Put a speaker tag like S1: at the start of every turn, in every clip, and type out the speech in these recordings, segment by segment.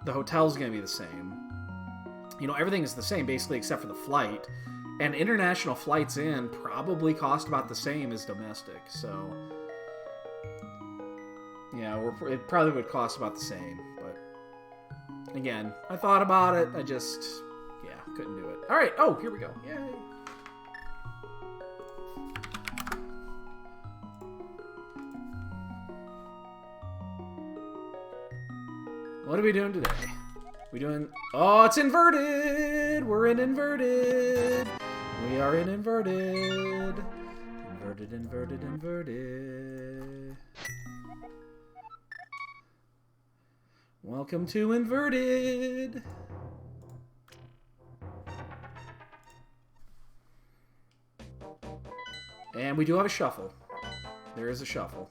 S1: The hotel's going to be the same. You know, everything is the same, basically, except for the flight. And international flights in probably cost about the same as domestic, so... Yeah, it probably would cost about the same, but... Again, I thought about it, I just... Yeah, couldn't do it. Alright, oh, here we go. Yay! What are we doing today? We doing... Oh, it's inverted! We're in inverted! We are in inverted. Inverted, inverted, inverted. Welcome to inverted. And we do have a shuffle. There is a shuffle.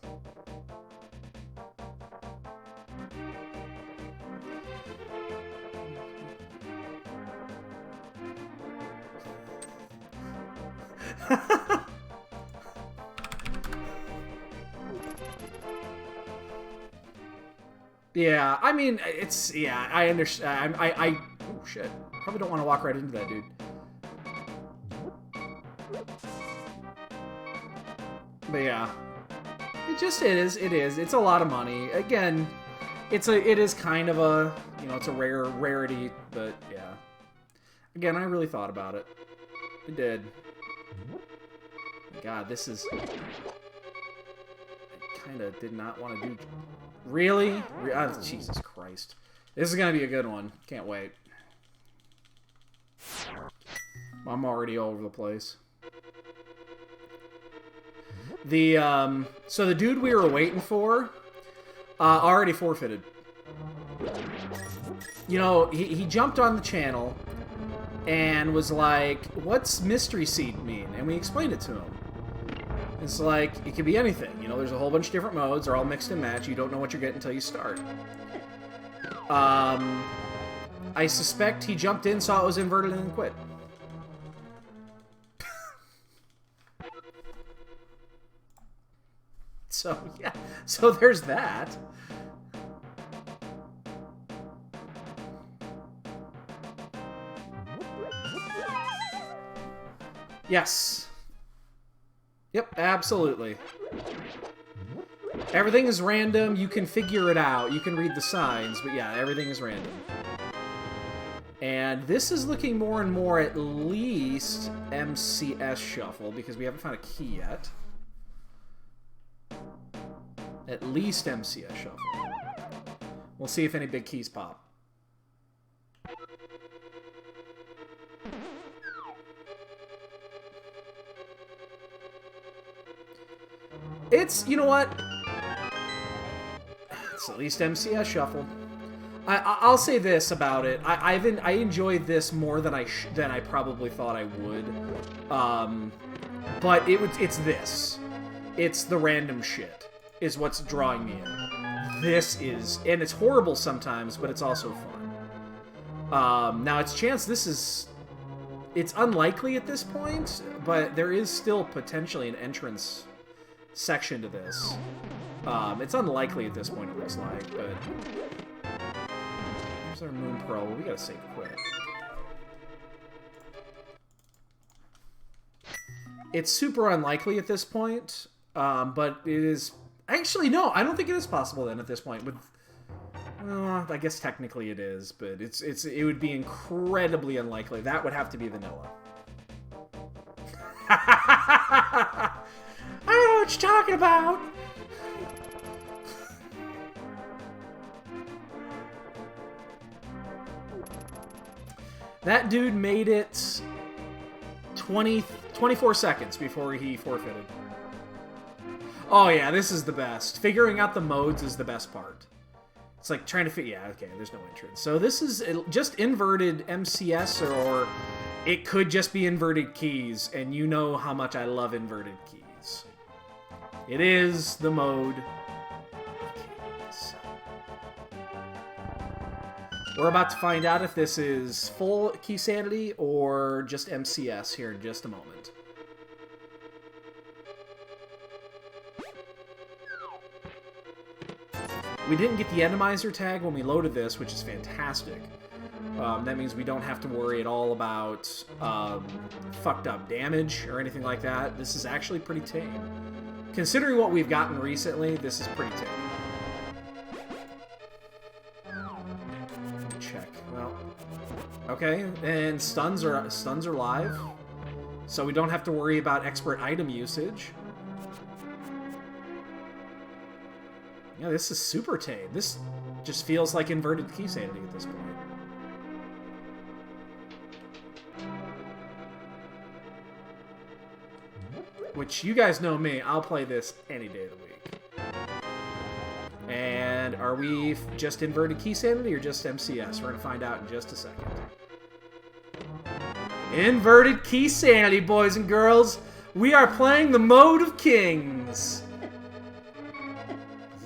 S1: Yeah, I mean, it's... Yeah, I understand. Oh, shit. Probably don't want to walk right into that, dude. But yeah. It is. It's a lot of money. Again, it is kind of a... You know, it's a rarity, but yeah. Again, I really thought about it. I did. God, this is... I kind of did not want to do... Really? Oh, Jesus Christ. This is going to be a good one. Can't wait. I'm already all over the place. So the dude we were waiting for already forfeited. You know, he jumped on the channel and was like, what's mystery seed mean? And we explained it to him. It's like, it could be anything. You know, there's a whole bunch of different modes. They're all mixed and matched. You don't know what you're getting until you start. I suspect he jumped in, saw it was inverted, and then quit. So, yeah. So there's that. Yes. Yep, absolutely. Everything is random. You can figure it out. You can read the signs, but yeah, everything is random. And this is looking more and more at least MCS Shuffle, because we haven't found a key yet. At least MCS Shuffle. We'll see if any big keys pop. It's, you know what? It's at least MCS Shuffle. I'll say this about it. I enjoyed this more than I probably thought I would. But it's this. It's the random shit is what's drawing me in. This is, and it's horrible sometimes, but it's also fun. Now it's chance this is, it's unlikely at this point, but there is still potentially an entrance section to this. It's unlikely at this point, it looks like, but... Here's our Moon Pearl. Well, we gotta save quick. It's super unlikely at this point, but it is... Actually, no, I don't think it is possible then at this point. With, well, I guess technically it is, but it would be incredibly unlikely. That would have to be vanilla. I don't know what you're talking about! That dude made it 24 seconds before he forfeited. Oh yeah, this is the best. Figuring out the modes is the best part. It's like trying to fit... Yeah, okay, there's no entrance. So this is just inverted MCS, or it could just be inverted keys, and you know how much I love inverted keys. It is the mode. We're about to find out if this is full key sanity or just MCS here in just a moment. We didn't get the endomizer tag when we loaded this, which is fantastic. That means we don't have to worry at all about fucked up damage or anything like that. This is actually pretty tame. Considering what we've gotten recently, this is pretty tame. Check. Well, okay, and stuns are live, so we don't have to worry about expert item usage. Yeah, this is super tame. This just feels like inverted key sanity at this point. Which, you guys know me, I'll play this any day of the week. And are we just inverted key sanity or just MCS? We're going to find out in just a second. Inverted key sanity, boys and girls. We are playing the mode of kings.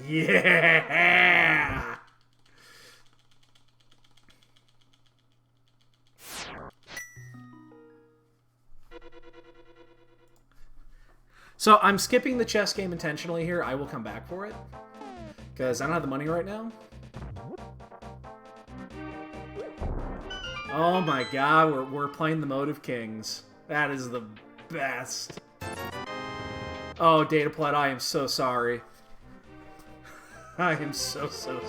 S1: Yeah! So I'm skipping the chess game intentionally here. I will come back for it, because I don't have the money right now. Oh my god, we're playing the mode of kings. That is the best. Oh, Dataplet, I am so sorry. I am so sorry.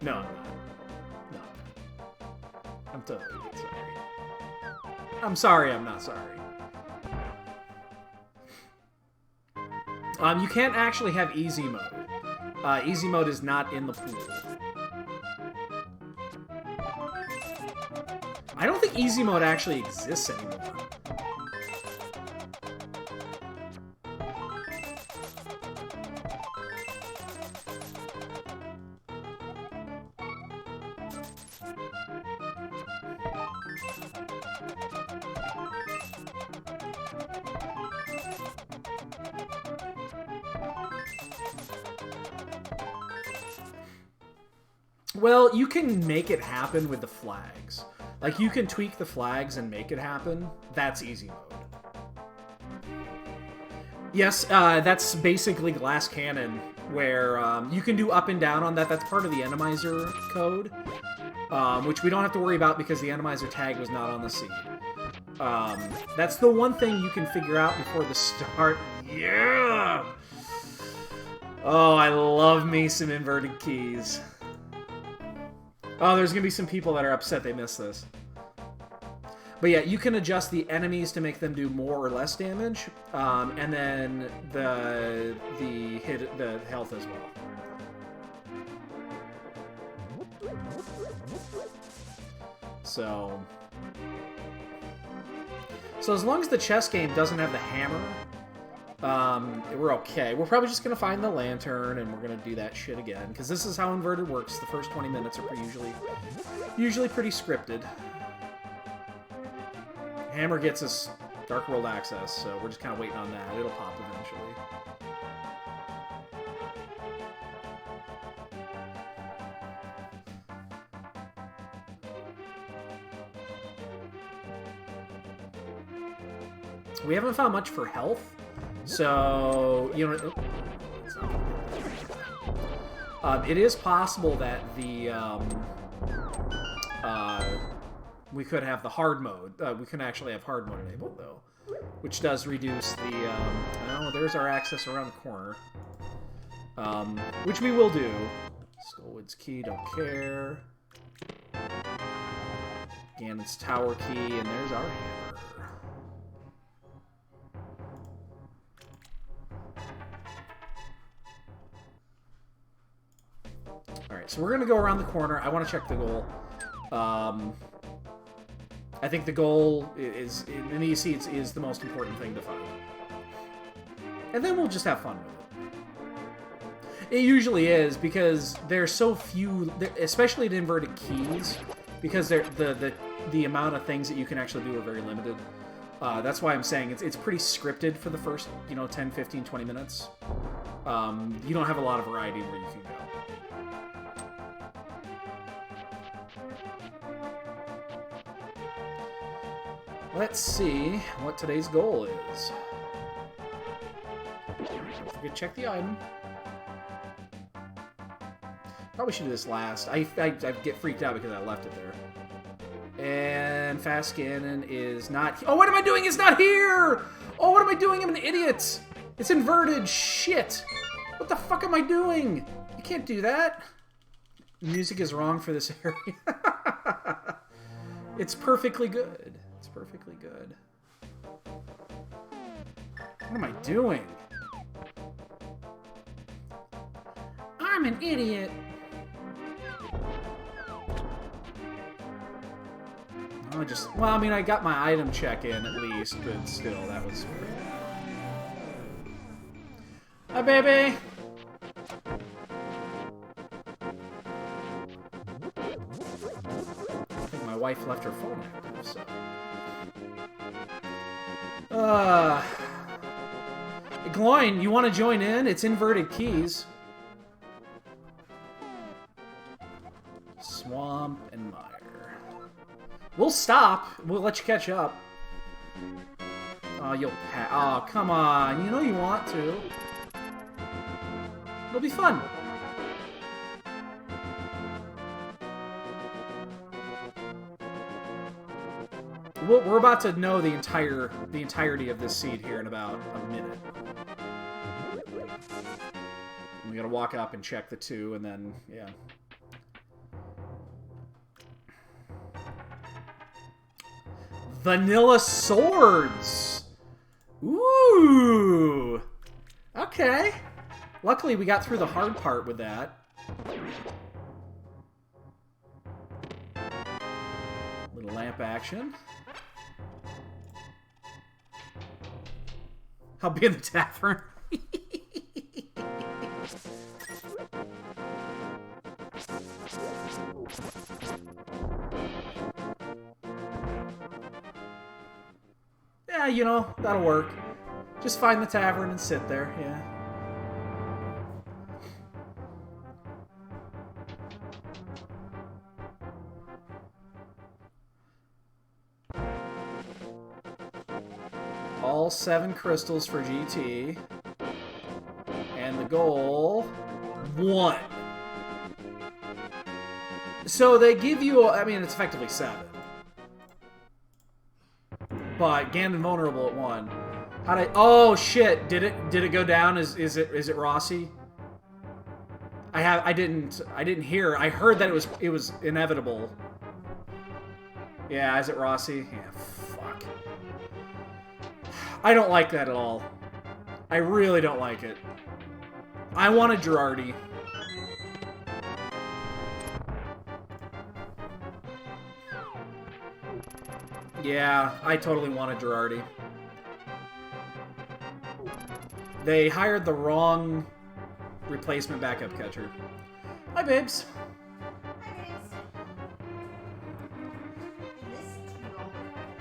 S1: No, I'm not. No. I'm totally not sorry. I'm sorry, I'm not sorry. You can't actually have easy mode. Easy mode is not in the pool. I don't think easy mode actually exists anymore. Well, you can make it happen with the flags. Like, you can tweak the flags and make it happen. That's easy mode. Yes, that's basically Glass Cannon, where you can do up and down on that. That's part of the endomizer code, which we don't have to worry about because the endomizer tag was not on the seed. That's the one thing you can figure out before the start. Yeah! Oh, I love me some inverted keys. Oh, there's going to be some people that are upset they missed this. But yeah, you can adjust the enemies to make them do more or less damage, and then the health as well. So as long as the chess game doesn't have the hammer, we're okay. We're probably just going to find the lantern, and we're going to do that shit again, because this is how inverted works. The first 20 minutes are usually pretty scripted. Hammer gets us Dark World access, so we're just kind of waiting on that. It'll pop eventually. We haven't found much for health. So, you know, it is possible that the we could have the hard mode. We can actually have hard mode enabled though, which does reduce the. Oh, there's our access around the corner, which we will do. Skullwood's key, don't care. Ganon's tower key, and there's our hammer. Alright, so we're going to go around the corner. I want to check the goal. I think the goal is in the EC is the most important thing to find. And then we'll just have fun with it. It usually is, because there's so few, especially in inverted keys, because the amount of things that you can actually do are very limited. That's why I'm saying it's pretty scripted for the first, 10, 15, 20 minutes. You don't have a lot of variety where you can go. Let's see what today's goal is. Get check the item. Probably should do this last. I get freaked out because I left it there. And fast scanning is not... Oh, what am I doing? It's not here! Oh, what am I doing? I'm an idiot! It's inverted. Shit! What the fuck am I doing? You can't do that. Music is wrong for this area. It's perfectly good. It's perfectly good. What am I doing? I'm an idiot. Well, I mean, I got my item check in at least, but still, that was pretty bad. Hi, baby! I think my wife left her phone active, so... Gloin, you want to join in? It's inverted keys. Swamp and Mire. We'll stop. We'll let you catch up. Oh, you'll oh, come on. You know you want to. It'll be fun. We're about to know the entirety of this seed here in about a minute. We gotta walk up and check the 2, and then, yeah. Vanilla swords! Ooh! Okay. Luckily, we got through the hard part with that. Little lamp action. I'll be in the tavern. Yeah, you know, that'll work. Just find the tavern and sit there, yeah. All 7 crystals for GT. And the goal... 1. So they give you... I mean, it's effectively 7. But Ganon vulnerable at 1. How'd I... Oh, shit! Did it go down? Is it Rossi? I didn't hear. I heard that it was inevitable. Yeah, is it Rossi? Yeah, fuck. I don't like that at all. I really don't like it. I want a Girardi. Yeah, I totally want a Girardi. They hired the wrong replacement backup catcher. Hi, babes.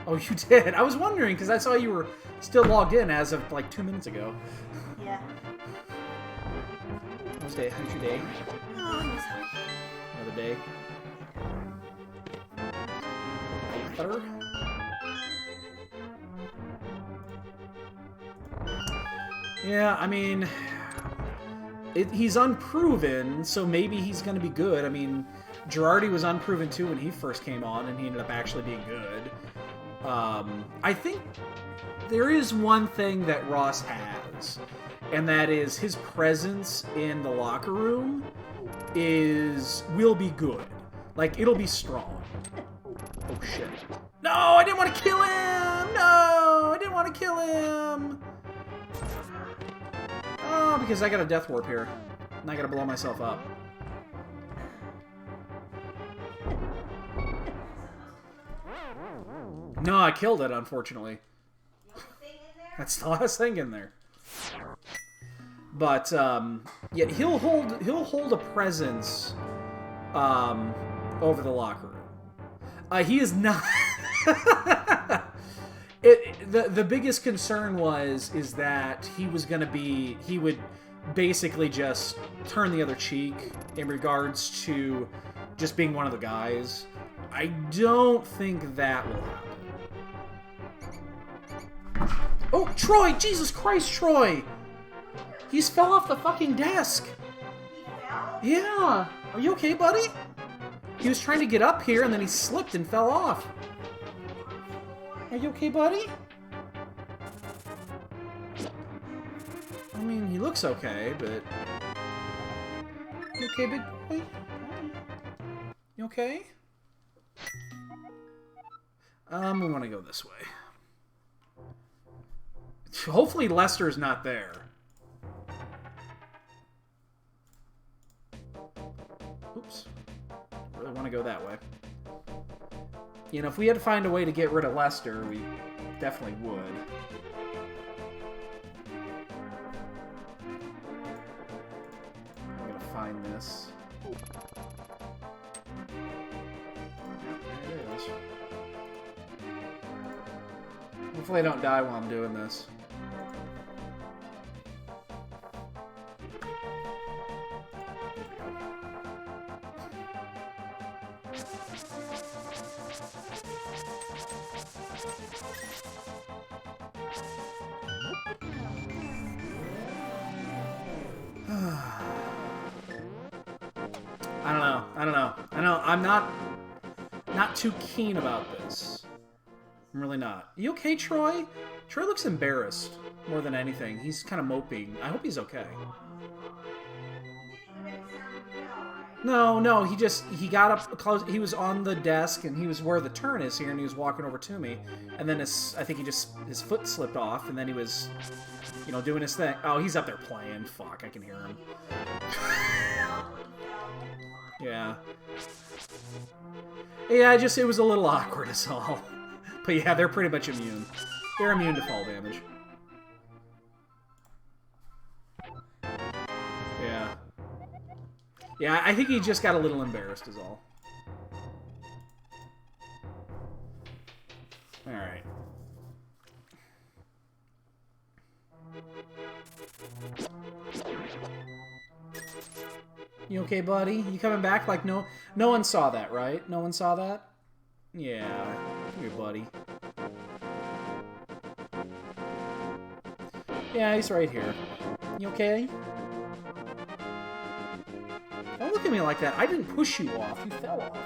S1: Oh, you did? I was wondering, because I saw you were still logged in as of, like, 2 minutes ago.
S2: Yeah.
S1: How's your day?
S2: Oh,
S1: Another day. Butter? Yeah, I mean... he's unproven, so maybe he's going to be good. I mean, Girardi was unproven, too, when he first came on, and he ended up actually being good. I think there is one thing that Ross has, and that is his presence in the locker room will be good. Like, it'll be strong. Oh, shit. No, I didn't want to kill him! No, I didn't want to kill him! Oh, because I got a death warp here. And I gotta blow myself up. No, I killed it, unfortunately. That's the last thing in there. But, yeah, he'll hold a presence, over the locker room. He is not... The biggest concern is that he would basically just turn the other cheek in regards to just being one of the guys. I don't think that will happen. Oh, Troy! Jesus Christ, Troy! He's fell off the fucking desk. Yeah. Are you okay, buddy? He was trying to get up here, and then he slipped and fell off. Are you okay, buddy? I mean, he looks okay, but... You okay, big boy? You okay? We want to go this way. Hopefully Lester's not there. Oops. Really want to go that way. You know, if we had to find a way to get rid of Lester, we definitely would. I'm gonna find this. There it is. Hopefully I don't die while I'm doing this. I know, I'm not too keen about this. I'm really not. You okay, Troy? Troy looks embarrassed more than anything. He's kind of moping. I hope he's okay. No, he got up close. He was on the desk and he was where the turn is here, and he was walking over to me. And then I think his foot slipped off, and then he was, you know, doing his thing. Oh, he's up there playing. Fuck, I can hear him. Yeah. Yeah, it was a little awkward is all. But yeah, they're pretty much immune. They're immune to fall damage. Yeah. Yeah, I think he just got a little embarrassed is all. Alright. You okay, buddy? You coming back? Like, no one saw that, right? No one saw that? Yeah. Come here, buddy. Yeah, he's right here. You okay? Don't look at me like that. I didn't push you off. You fell off.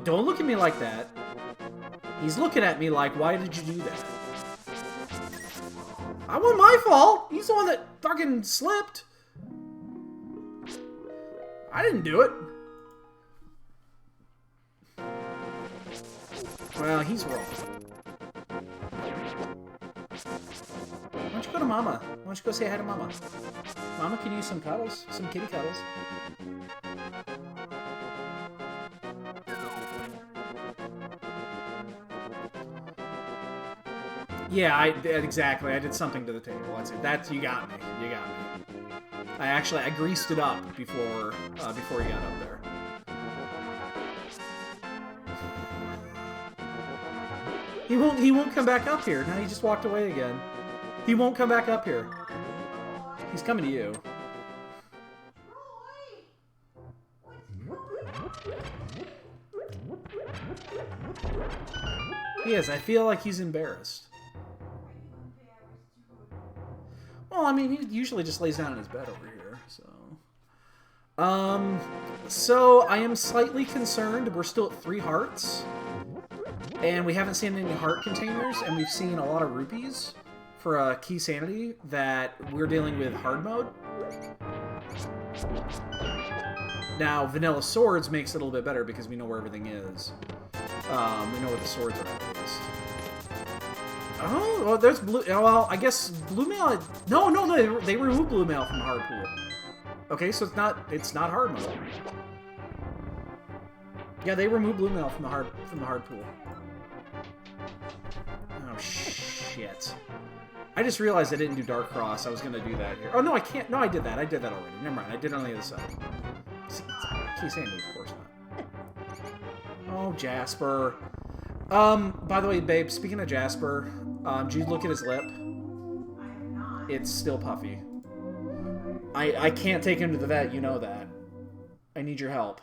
S1: Don't look at me like that. He's looking at me like, why did you do that? That wasn't my fault. He's the one that fucking slipped. I didn't do it. Well, he's wrong. Why don't you go to Mama? Why don't you go say hi to Mama? Mama can use some cuddles. Some kitty cuddles. Yeah, exactly. I did something to the table. That's it. You got me. You got me. I greased it up before he got up there. He won't come back up here. Now he just walked away again. He won't come back up here. He's coming to you. He is. I feel like he's embarrassed. Well, I mean, he usually just lays down in his bed over here, so... So I am slightly concerned. We're still at 3 hearts. And we haven't seen any heart containers, and we've seen a lot of rupees for a key sanity that we're dealing with hard mode. Now, Vanilla Swords makes it a little bit better because we know where everything is. We know where the swords are at least. Oh, well, there's blue. Well, I guess blue mail. No, they removed blue mail from hard pool. Okay, so it's not hard mode. Yeah, they removed blue mail from the hard pool. Oh shit! I just realized I didn't do Dark Cross. I was gonna do that here. Oh no, I can't. No, I did that. I did that already. Never mind. I did it on the other side. Key sanity, of course not. Oh, Jasper. By the way, babe, speaking of Jasper, did you look at his lip? It's still puffy. I can't take him to the vet, you know that. I need your help.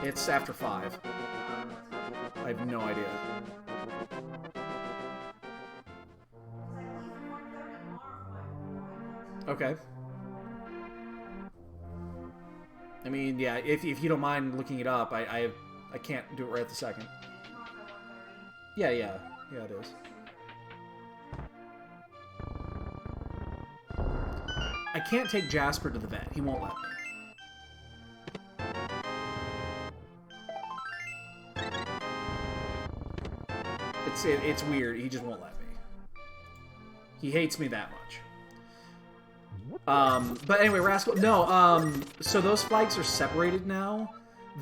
S1: It's after 5. I have no idea. Okay. I mean, yeah, if you don't mind looking it up, I can't do it right this second. Yeah, it is. I can't take Jasper to the vet. He won't let me. It's weird. He just won't let me. He hates me that much. But anyway, Rascal... No, so those flags are separated now.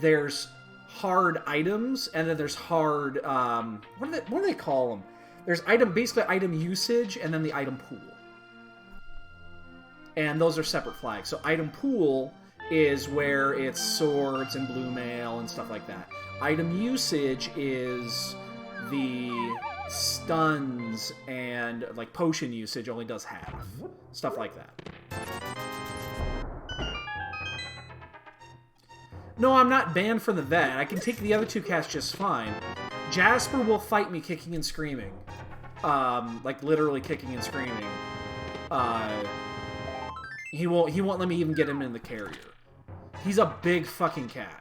S1: There's hard items, and then there's hard... what do they call them? There's basically item usage, and then the item pool. And those are separate flags. So item pool is where it's swords and blue mail and stuff like that. Item usage is the stuns and like potion usage only does half. Stuff like that. No, I'm not banned from the vet. I can take the other 2 casts just fine. Jasper will fight me kicking and screaming. Like literally kicking and screaming. He won't let me even get him in the carrier. He's a big fucking cat.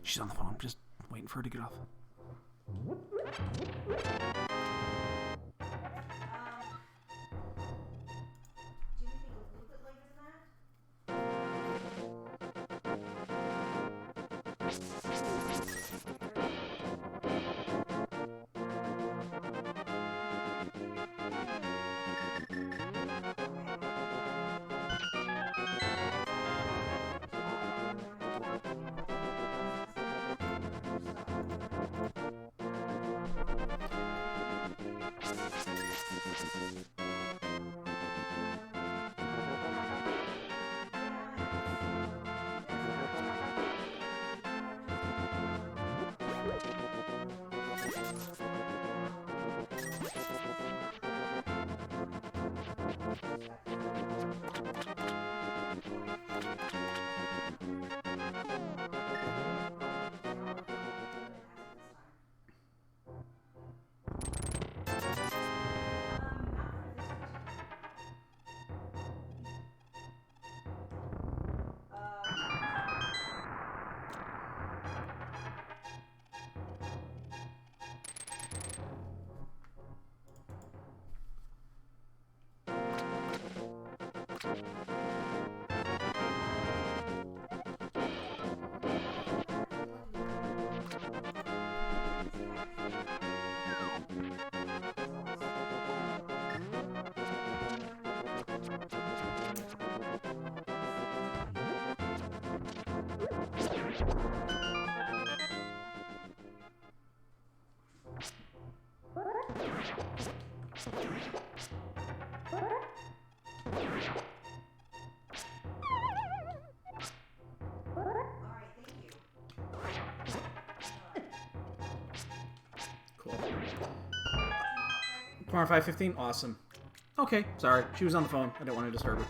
S1: She's on the phone. Just waiting for her to get off. Tomorrow 5:15? Awesome. Okay, sorry. She was on the phone. I didn't want to disturb her.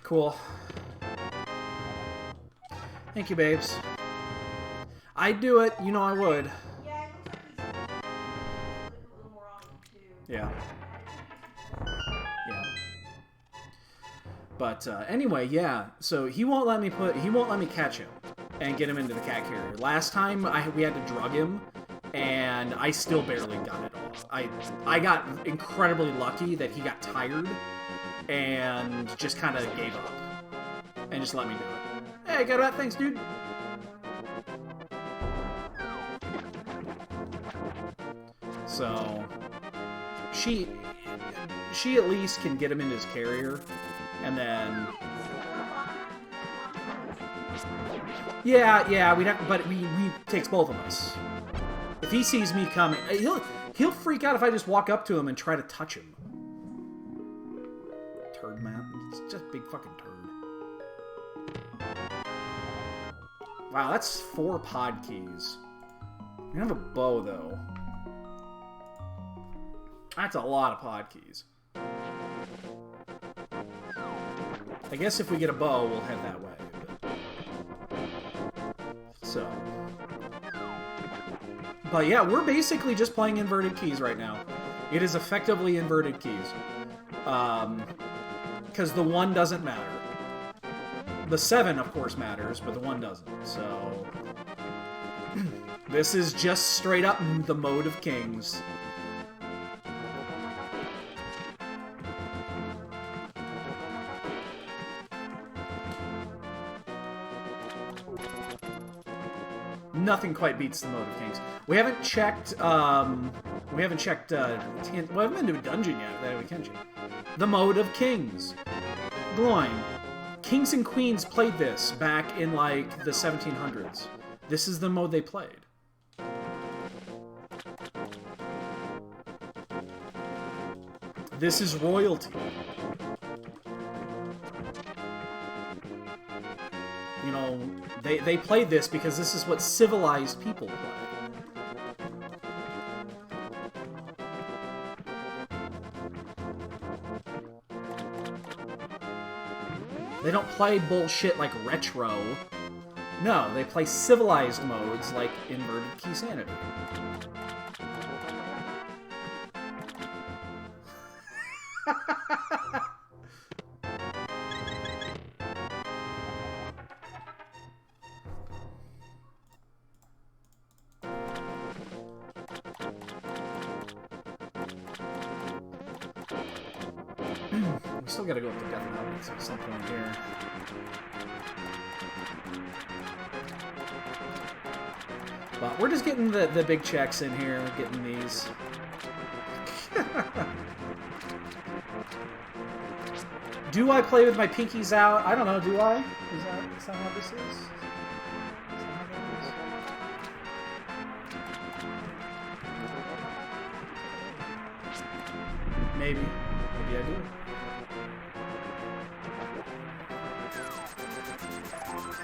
S1: Cool. Thank you, babes. I'd do it. You know I would.
S2: Yeah, it looks like he's a little more often, too.
S1: Yeah. Yeah. But anyway, yeah. So he won't let me catch him and get him into the cat carrier. Last time we had to drug him, and I still barely got it off. I got incredibly lucky that he got tired and just kind of gave up and just let me do it. Hey, got that? Thanks, dude. So she at least can get him into his carrier, and then yeah, we'd have, but we takes both of us. If he sees me coming, he'll freak out if I just walk up to him and try to touch him. Turd man, it's just a big fucking turd. Wow, that's 4 pod keys. I have a bow though. That's a lot of pod keys. I guess if we get a bow, we'll head that way. So. But yeah, we're basically just playing inverted keys right now. It is effectively inverted keys. Because the 1 doesn't matter. The 7, of course, matters, but the 1 doesn't. So. This is just straight up the mode of kings. Nothing quite beats the mode of kings. We haven't checked. We haven't checked. Well, I haven't been to a dungeon yet. That we can check. The mode of kings. Gloin. Kings and queens played this back in like the 1700s. This is the mode they played. This is royalty. You know, they played this because this is what civilized people play. They don't play bullshit like retro. No, they play civilized modes like inverted key sanity. We still gotta go up to Death Mountains at some point here. But we're just getting the big checks in here, getting these. Do I play with my pinkies out? I don't know, do I? Is that how this is? Maybe. Maybe I do.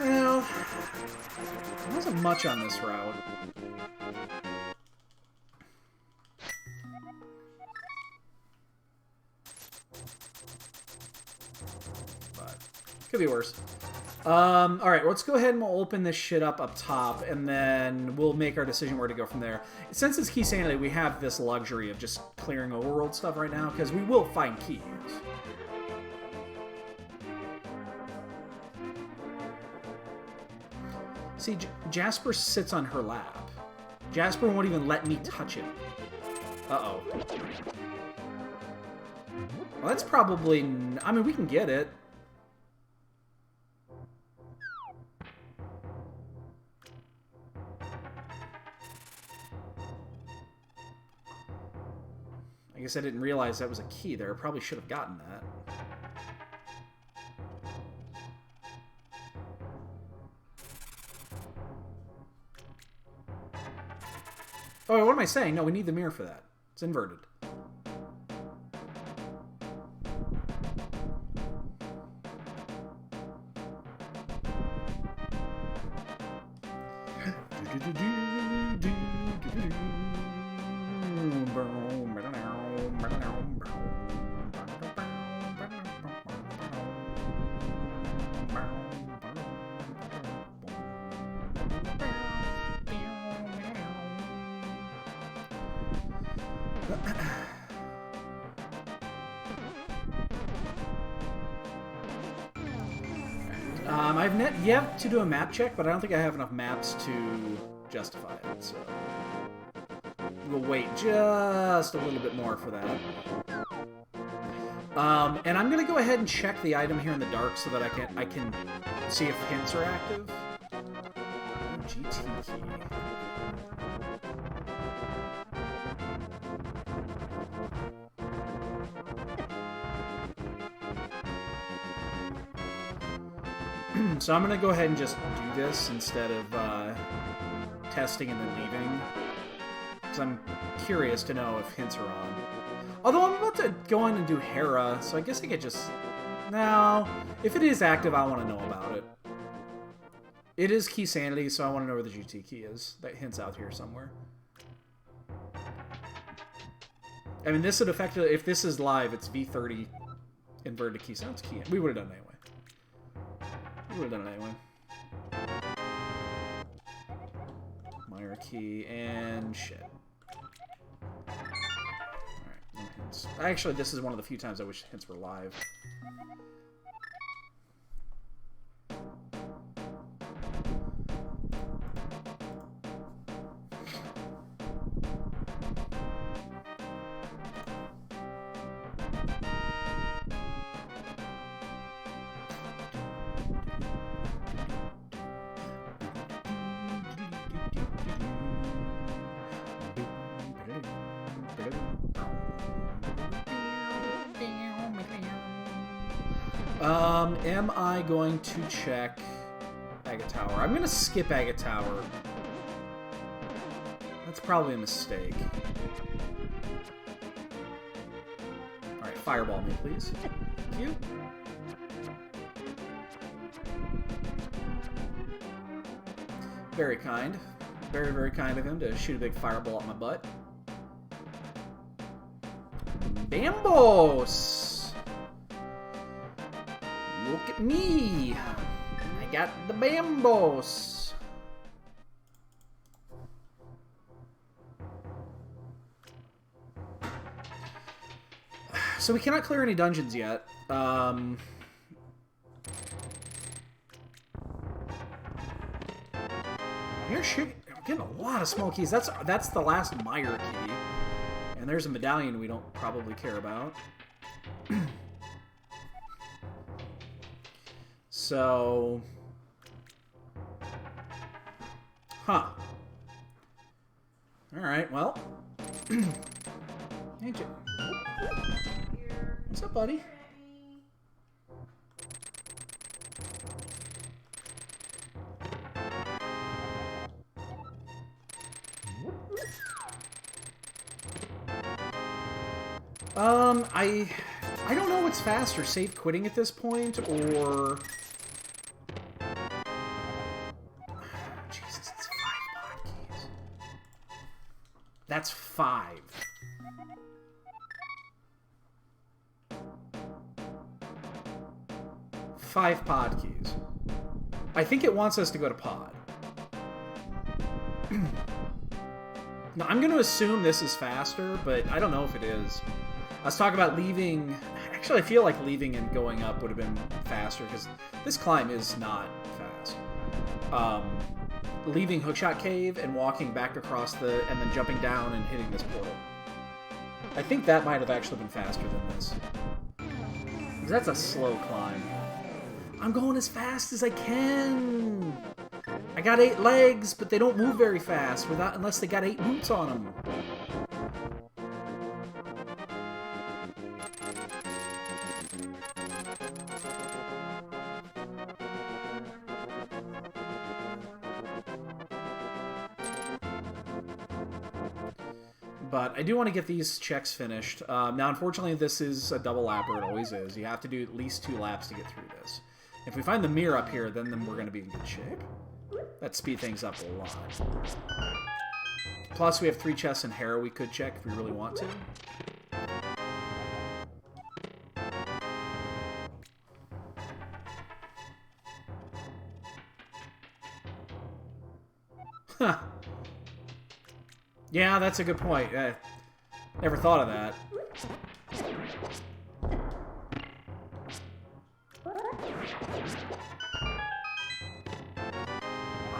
S1: Well, there wasn't much on this route. But could be worse. Alright, let's go ahead and we'll open this shit up top, and then we'll make our decision where to go from there. Since it's Key Sanity, we have this luxury of just clearing overworld stuff right now, because we will find keys. See, Jasper sits on her lap. Jasper won't even let me touch him. Uh-oh. Well, that's probably... I mean, we can get it. I guess I didn't realize that was a key there. I probably should have gotten that. Oh, what am I saying? No, we need the mirror for that. It's inverted. I've yet to do a map check, but I don't think I have enough maps to justify it, so we'll wait just a little bit more for that. And I'm gonna go ahead and check the item here in the dark so that I can see if hints are active. GT key. So I'm going to go ahead and just do this instead of testing and then leaving. Because I'm curious to know if hints are on. Although I'm about to go on and do Hera, so I guess I could just... No, if it is active, I want to know about it. It is key sanity, so I want to know where the GT key is. That hint's out here somewhere. I mean, this would effectively... If this is live, it's V30 inverted key. So it's key. We would have done it anyway. We would have done it anyway. Meyer key and shit. Alright, no hints. Actually, this is one of the few times I wish hints were live. Am I going to check Agate Tower? I'm going to skip Agate Tower. That's probably a mistake. Alright, fireball me, please. Thank you. Very kind. Very, very kind of him to shoot a big fireball at my butt. Bambos! Look at me! I got the bambos! So we cannot clear any dungeons yet. You're shooting. I'm getting a lot of small keys. That's the last Meyer key. And there's a medallion we don't probably care about. So... Huh. Alright, well. Hey, Jim. What's up, buddy? I don't know what's faster, safe quitting at this point, or... Jesus, it's 5 podkeys. That's 5. Five pod keys. I think it wants us to go to pod. Now, I'm going to assume this is faster, but I don't know if it is. I was talking about leaving... Actually, I feel like leaving and going up would have been faster, because this climb is not fast. Leaving Hookshot Cave and walking back across the... and then jumping down and hitting this portal. I think that might have actually been faster than this. Because that's a slow climb. I'm going as fast as I can! I got 8 legs, but they don't move very fast unless they got 8 boots on them. But I do want to get these checks finished. Now, unfortunately, this is a double lapper. It always is. You have to do at least 2 laps to get through this. If we find the mirror up here, then we're going to be in good shape. That speed things up a lot. Plus, we have 3 chests in Harrow we could check if we really want to. Huh. Yeah, that's a good point. Never thought of that. A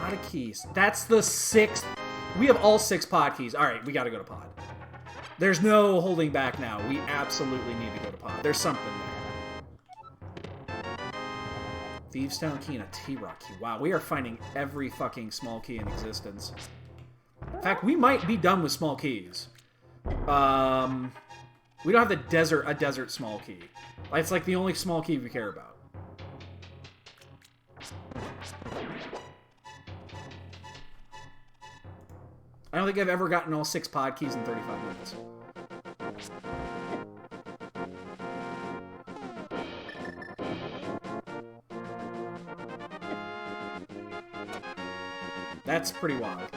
S1: lot of keys. That's the 6th. We have all 6 pod keys. Alright, we gotta go to pod. There's no holding back now. We absolutely need to go to pod. There's something there. Thieves Town key and a T-Rock key. Wow, we are finding every fucking small key in existence. In fact, we might be done with small keys. We don't have a desert small key. It's like the only small key we care about. I don't think I've ever gotten all 6 pod keys in 35 minutes. That's pretty wild.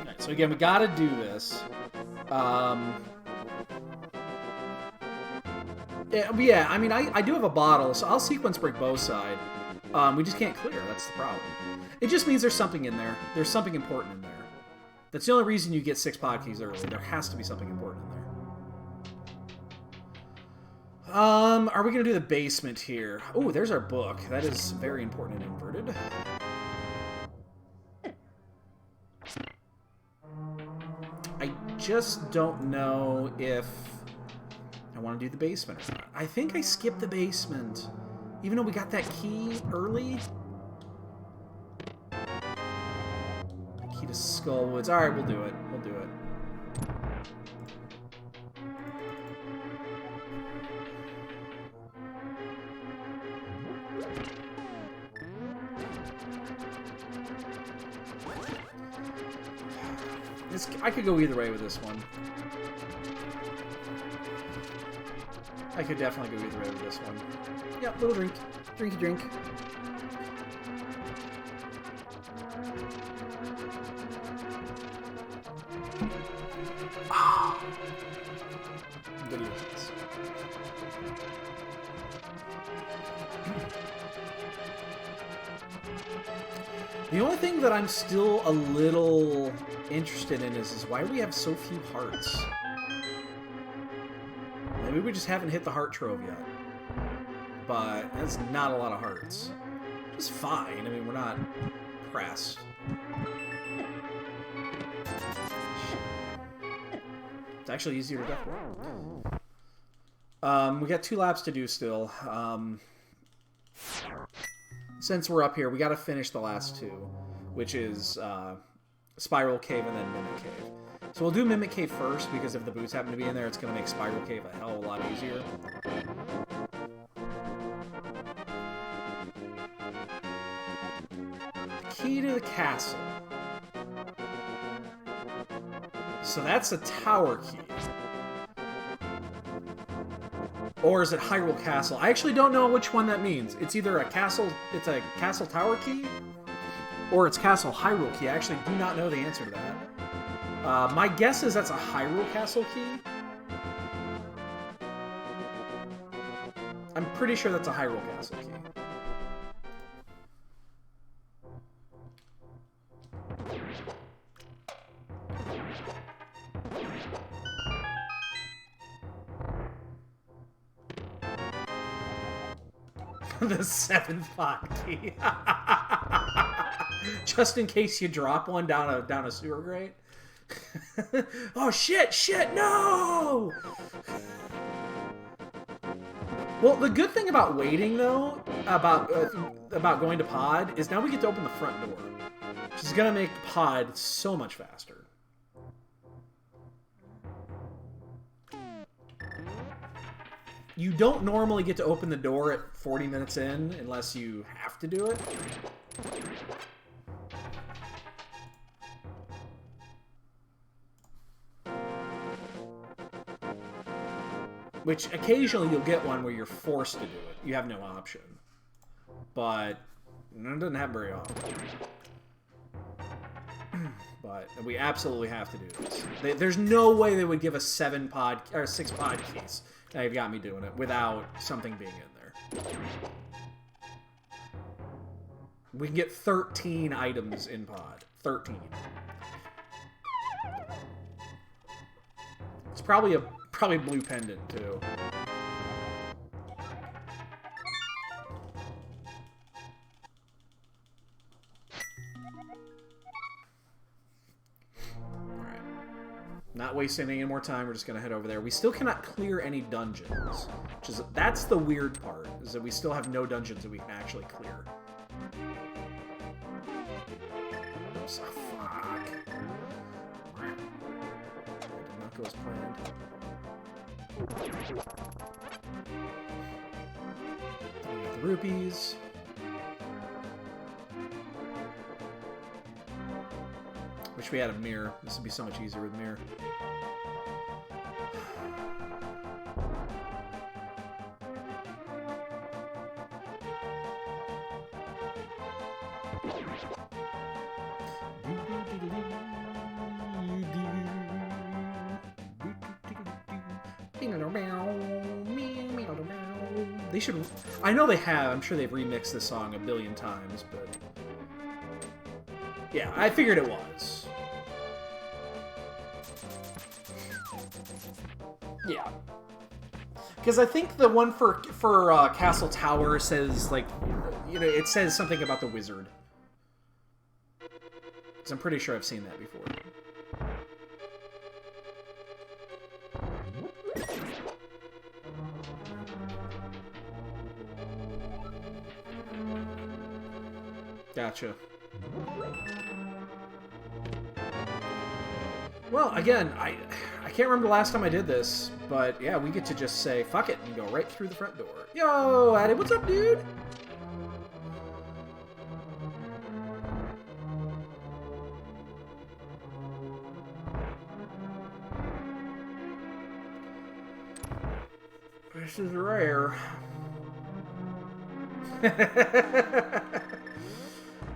S1: Alright, so again, we gotta do this. Yeah, I mean, I do have a bottle, so I'll sequence break both side. We just can't clear, that's the problem. It just means there's something in there. There's something important in there. That's the only reason you get 6 pod keys early. There has to be something important in there. Are we gonna do the basement here? Oh, there's our book. That is very important and inverted. I just don't know if I want to do the basement or not. I think I skipped the basement. Even though we got that key early. Key to Skullwoods. Alright, we'll do it. We'll do it. I could go either way with this one. I could definitely go either way with this one. Yep, little drink. Drinky drink. Ah. Delicious. The only thing that I'm still a little interested in is why we have so few hearts. Maybe we just haven't hit the heart trove yet. But that's not a lot of hearts. It's fine. I mean, we're not pressed. It's actually easier to death. We got 2 laps to do still. Since we're up here, we got to finish the last 2, which is Spiral Cave and then Mimic Cave. So we'll do Mimic Cave first, because if the boots happen to be in there, it's going to make Spiral Cave a hell of a lot easier. Key to the castle. So that's a tower key. Or is it Hyrule Castle? I actually don't know which one that means. It's either a castle tower key, or it's castle Hyrule key. I actually do not know the answer to that. My guess is that's a Hyrule Castle key. I'm pretty sure that's a Hyrule Castle key. The 7th pot key. Just in case you drop one down a sewer grate. Oh shit! No! Well, the good thing about waiting, though, about going to pod, is now we get to open the front door, which is gonna make pod so much faster. You don't normally get to open the door at 40 minutes in unless you have to do it. Which occasionally you'll get one where you're forced to do it. You have no option. But it doesn't happen very often. But but we absolutely have to do this. There's no way they would give us 6 pod keys. Now you've got me doing it without something being in there. We can get 13 items in pod. 13. It's probably a blue pendant too. Alright. Not wasting any more time, we're just gonna head over there. We still cannot clear any dungeons. That's the weird part, is that we still have no dungeons that we can actually clear. Oh, fuck. That did not go as planned. The rupees. Wish we had a mirror. This would be so much easier with a mirror. They should... I know they have. I'm sure they've remixed this song a billion times, but... Yeah, I figured it was. Yeah. Because I think the one for Castle Tower says, like... You know, it says something about the wizard. Because I'm pretty sure I've seen that before. Gotcha. Well, again, I can't remember the last time I did this, but yeah, we get to just say, fuck it, and go right through the front door. Yo, Addy, what's up, dude? This is rare.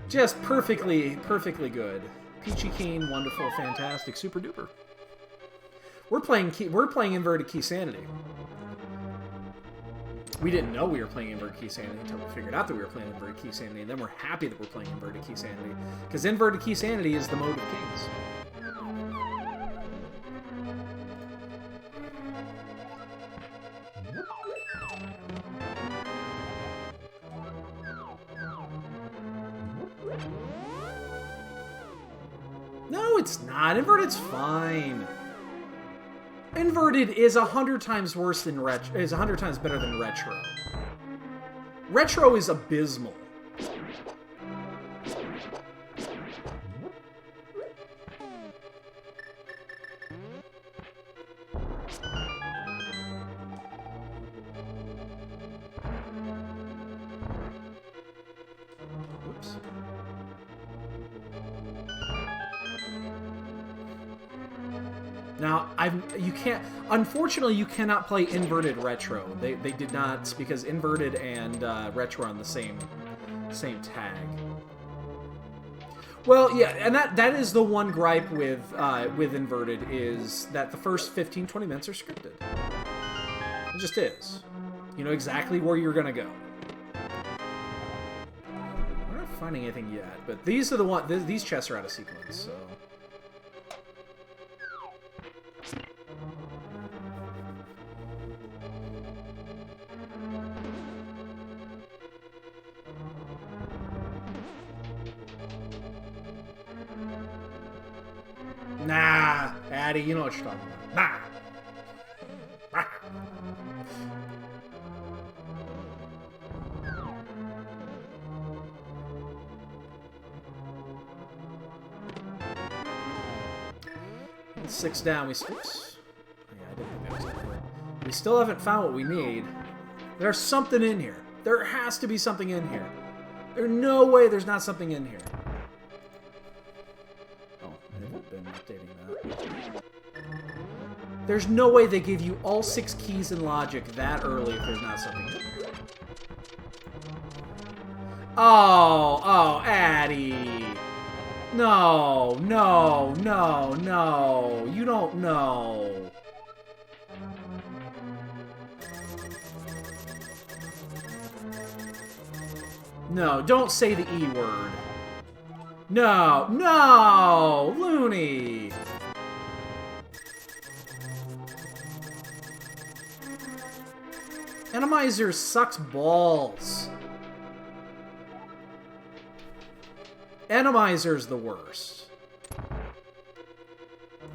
S1: Just perfectly good. Peachy keen, wonderful, fantastic, super duper. We're playing inverted key sanity. We didn't know we were playing inverted key sanity until we figured out that we were playing inverted key sanity, and then we're happy that we're playing inverted key sanity, because inverted key sanity is the mode of kings. No, it's not. Inverted's fine. Inverted is 100 times worse than retro. Is 100 times better than retro. Retro is abysmal. Oops. Now, you can't... Unfortunately, you cannot play inverted retro. They did not, because inverted and retro are on the same tag. Well, yeah, and that is the one gripe with inverted, is that the first 15-20 minutes are scripted. It just is. You know exactly where you're gonna go. We're not finding anything yet, but these are the one. These chests are out of sequence, so. Nah, Addy, you know what you're talking about. Nah. And 6 down. Oops. Yeah, I didn't think that was accurate. We still haven't found what we need. There's something in here. There has to be something in here. There's no way there's not something in here. Been updating that. There's no way they gave you all 6 keys in logic that early if there's not something in there. Oh, Addy. No, no, no, no. You don't know. No, don't say the E word. No, no, Looney. Enemizer sucks balls. Enemizer's the worst.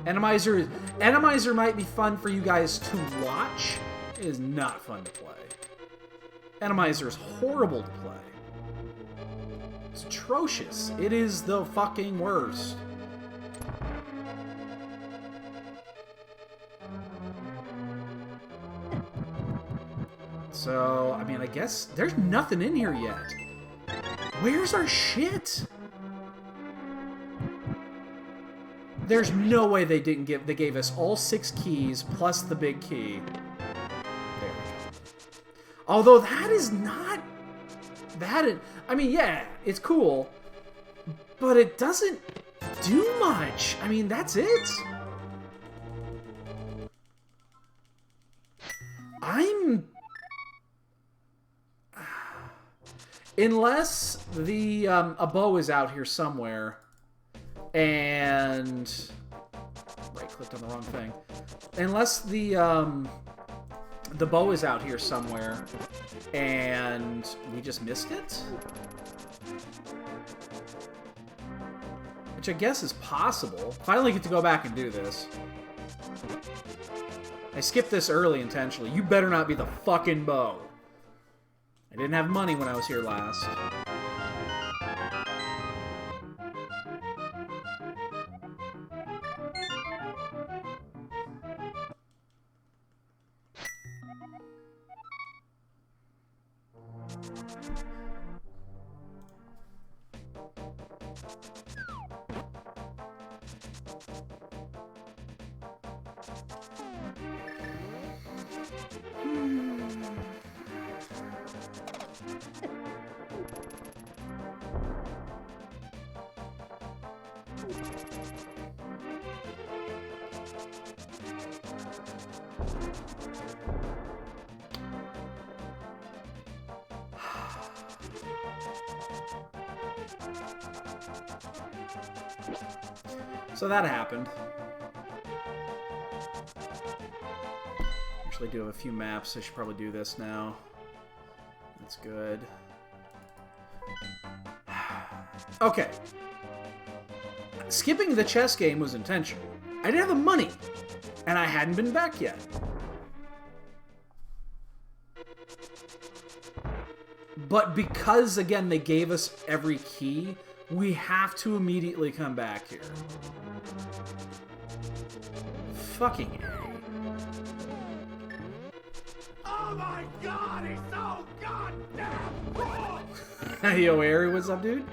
S1: Enemizer might be fun for you guys to watch. It is not fun to play. Enemizer is horrible to play. It's atrocious. It is the fucking worst. So, I mean, I guess there's nothing in here yet. Where's our shit? There's no way they gave us all 6 keys plus the big key. There we go. Although that is not... I mean, yeah, it's cool. But it doesn't do much. I mean, that's it. Unless the a bow is out here somewhere, and right-clicked on the wrong thing. Unless the bow is out here somewhere, and we just missed it, which I guess is possible. Finally get to go back and do this. I skipped this early intentionally. You better not be the fucking bow. I didn't have money when I was here last. So that happened. Actually, I do have a few maps. I should probably do this now. That's good. Okay. Skipping the chess game was intentional. I didn't have the money, and I hadn't been back yet. But because, again, they gave us every key, we have to immediately come back here. Fucking A.
S3: Oh my god, he's so goddamn cool!
S1: Yo, Ari, what's up, dude?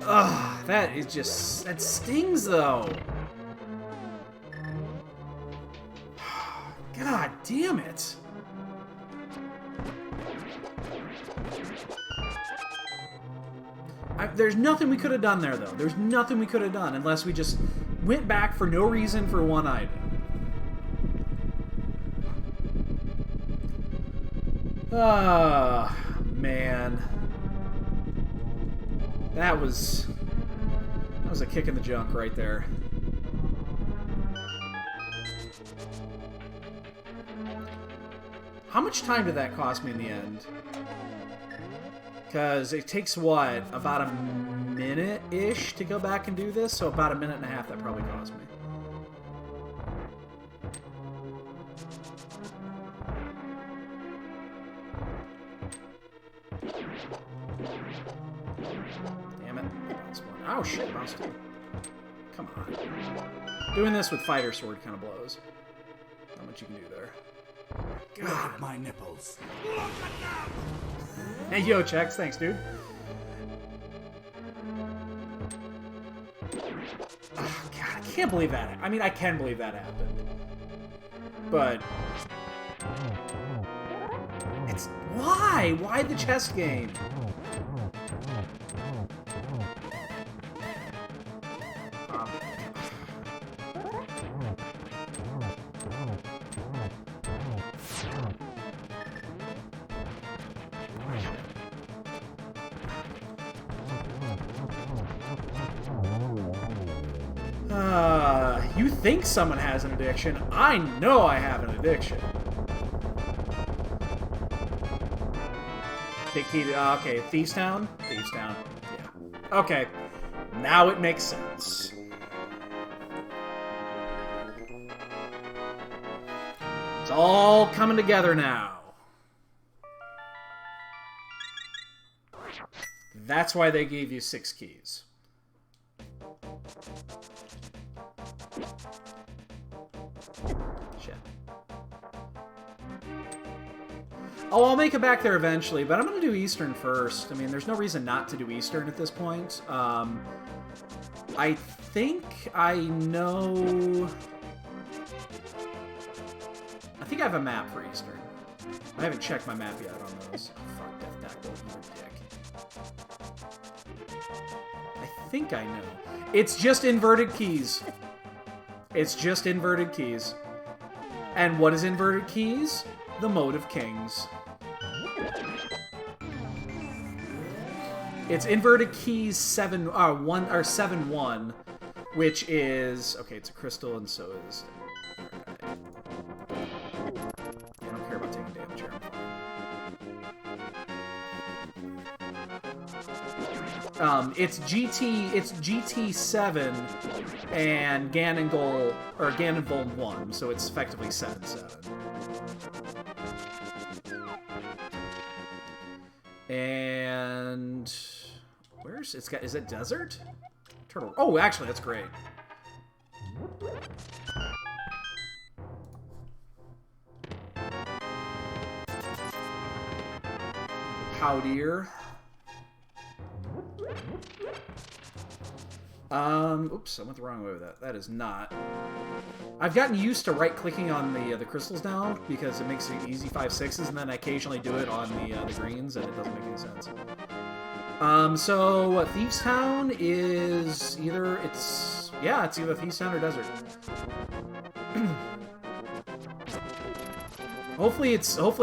S1: Ugh, that is just... that stings, though. God damn it. There's nothing we could have done there, though. There's nothing we could have done unless we just went back for no reason for one item. Ah, man. That was a kick in the junk right there. How much time did that cost me in the end? Because it takes, what, about a minute-ish to go back and do this? So about a minute and a half that probably cost me. Damn it. Bounce one. Oh, shit, bounce two. Come on. Doing this with fighter sword kind of blows. Not much you can do there. God.
S3: My nipples.
S1: Hey, yo, Chex. Thanks, dude. Oh, God, I can't believe that. I mean, I can believe that happened. But... it's... Why? Why the chess game? You think someone has an addiction. I know I have an addiction. Big key to, okay, Thieves Town? Thieves Town. Yeah. Okay. Now it makes sense. It's all coming together now. That's why they gave you 6 keys. Shit. Oh, I'll make it back there eventually, but I'm going to do Eastern first. I mean, there's no reason not to do Eastern at this point. I think I know... I think I have a map for Eastern. I haven't checked my map yet on those. Oh, fuck, Death Dackle, you dick. I think I know. It's just inverted keys. It's just inverted keys. And what is inverted keys? The Mode of Kings. It's inverted keys 7-1, which is okay. It's a crystal, and so is. I don't care about taking damage here. It's GT7 and Ganondorf or Ganondorf 1, so it's effectively 7-7. And where's it's got? Is it desert? Turtle. Oh, actually, that's great. Howdier. Oops, I went the wrong way with that. That is not. I've gotten used to right-clicking on the crystals now because it makes it easy 5-6s, and then I occasionally do it on the greens, and it doesn't make any sense. So Thieves Town is either it's either Thieves Town or Desert. Hopefully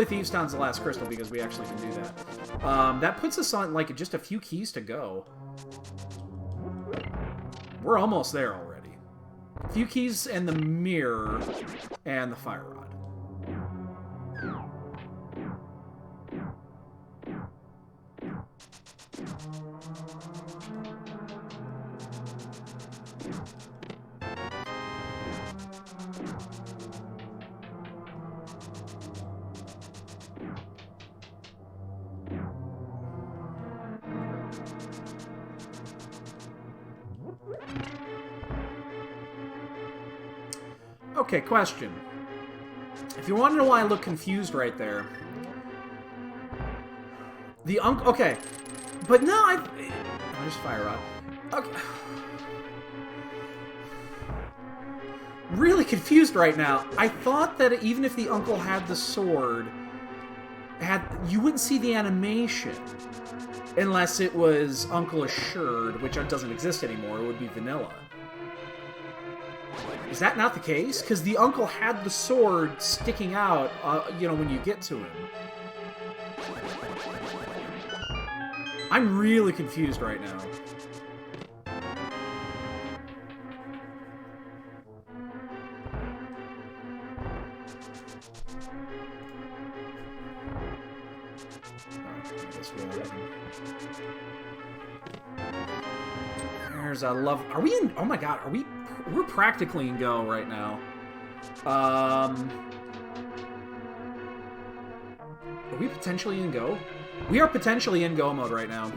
S1: Thieves Town's the last crystal because we actually can do that. That puts us on like just a few keys to go. We're almost there already. A few keys and the mirror and the fire rod. Okay, question. If you want to know why I look confused right there, the okay, but no, there's fire rod. Okay. Really confused right now. I thought that even if the uncle had the sword, you wouldn't see the animation unless it was Uncle Assured, which doesn't exist anymore. It would be vanilla. Is that not the case? Because the uncle had the sword sticking out, when you get to him. I'm really confused right now. There's a love. Are we in? Oh my god, are we? We're practically in go right now. Are we potentially in go? We are potentially in go mode right now.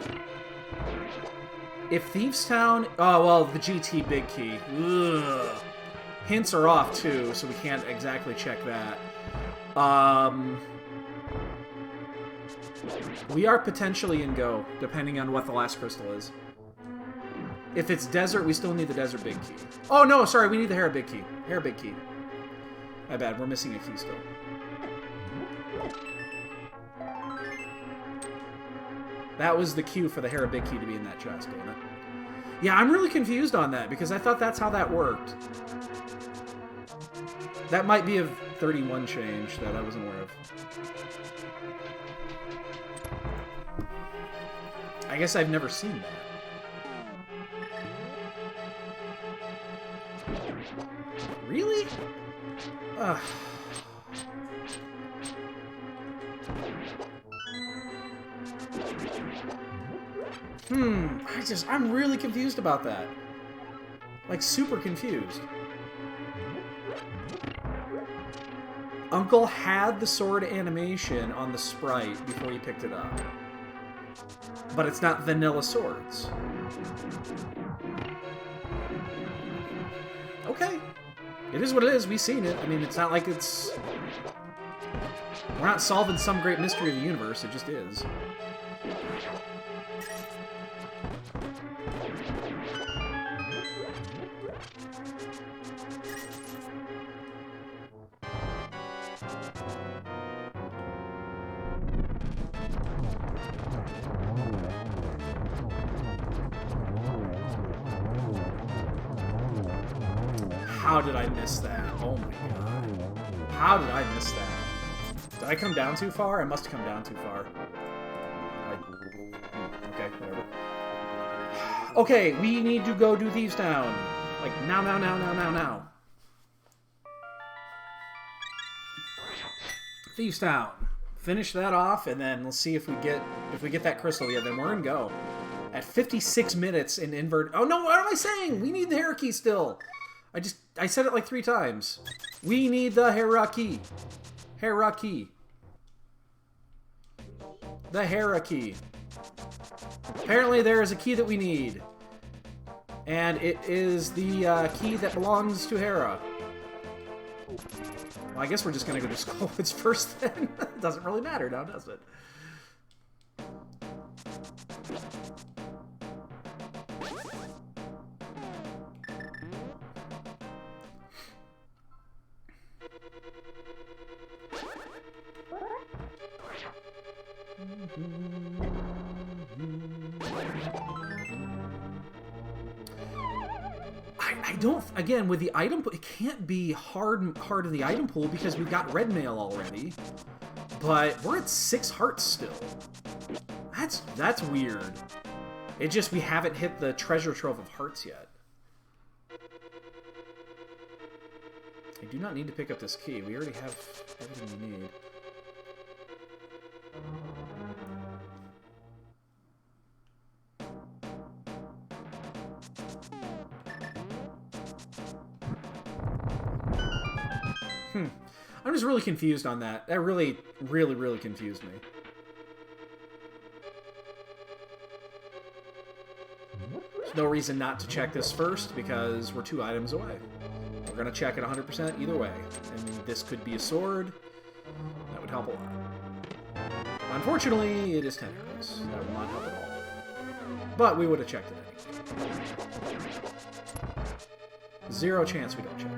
S1: If Thieves Town... Oh, well, the GT big key. Ugh. Hints are off, too, so we can't exactly check that. We are potentially in go, depending on what the last crystal is. If it's desert, we still need the desert big key. Oh, no, sorry, we need the Hera big key. Hera big key. My bad, we're missing a key still. That was the cue for the Harabiki to be in that chest, damn it. Yeah, I'm really confused on that, because I thought that's how that worked. That might be a 31 change that I wasn't aware of. I guess I've never seen that. Really? Ugh. I'm really confused about that. Like, super confused. Uncle had the sword animation on the sprite before he picked it up. But it's not vanilla swords. Okay. It is what it is. We've seen it. I mean, it's not like it's... We're not solving some great mystery of the universe. It just is. How did I miss that? Oh my god. How did I miss that? Did I come down too far? I must have come down too far. Okay, whatever. Okay, we need to go do Thieves Town. Like, now. Thieves Town. Finish that off, and then let's see if we get that crystal. Yeah, then we're in go. At 56 minutes in invert... Oh no, what am I saying? We need the hierarchy still. I said it like 3 times. We need the hierarchy. Hierarchy. The hierarchy. Apparently there is a key that we need. And it is the key that belongs to Hera. Well, I guess we're just gonna go to Skullwoods first then. It doesn't really matter now, does it? I don't... Again, with the item pool, it can't be hard in the item pool because we've got red mail already. But we're at 6 hearts still. That's weird. It just, we haven't hit the treasure trove of hearts yet. I do not need to pick up this key. We already have everything we need. I'm just really confused on that. That really confused me. There's no reason not to check this first, because we're 2 items away. We're going to check it 100% either way. I mean, this could be a sword. That would help a lot. Unfortunately, it is 10 arrows. That will not help at all. But we would have checked it anyway. 0 chance we don't check it.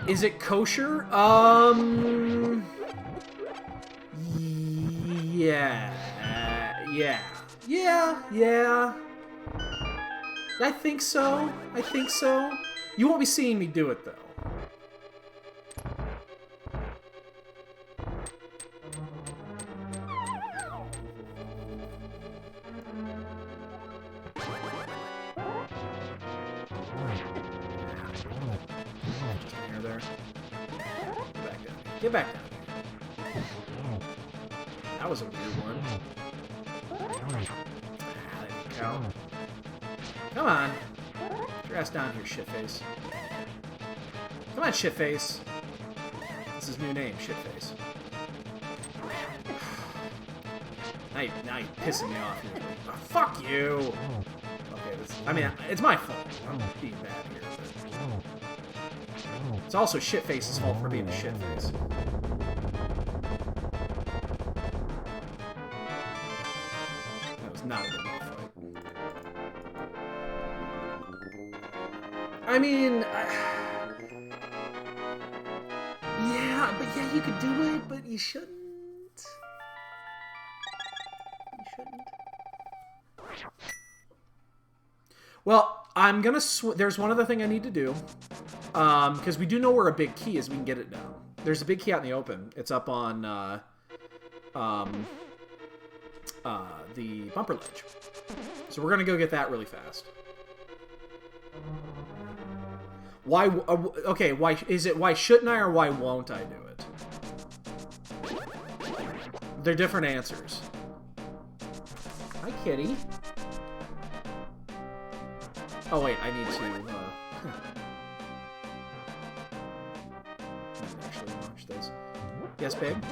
S1: Is it kosher? Yeah. I think so. You won't be seeing me do it, though. Get back down here. That was a weird one. There you go. Come on. Get your ass down here, shitface. Come on, shitface. That's his new name, shitface. Now you're pissing me off here. Oh, fuck you! Okay, I mean, it's my fault. I'm being bad here. But it's also shitface's fault for being a shitface. That was not a good fight. I mean... but yeah, you could do it, but you shouldn't. You shouldn't. Well, I'm gonna there's one other thing I need to do. Because we do know where a big key is, we can get it now. There's a big key out in the open. It's up on, the bumper ledge. So we're gonna go get that really fast. Why, okay, why, is it why shouldn't I or why won't I do it? They're different answers. Hi, kitty. Oh, wait, I need to, actually launch this. Yes, babe?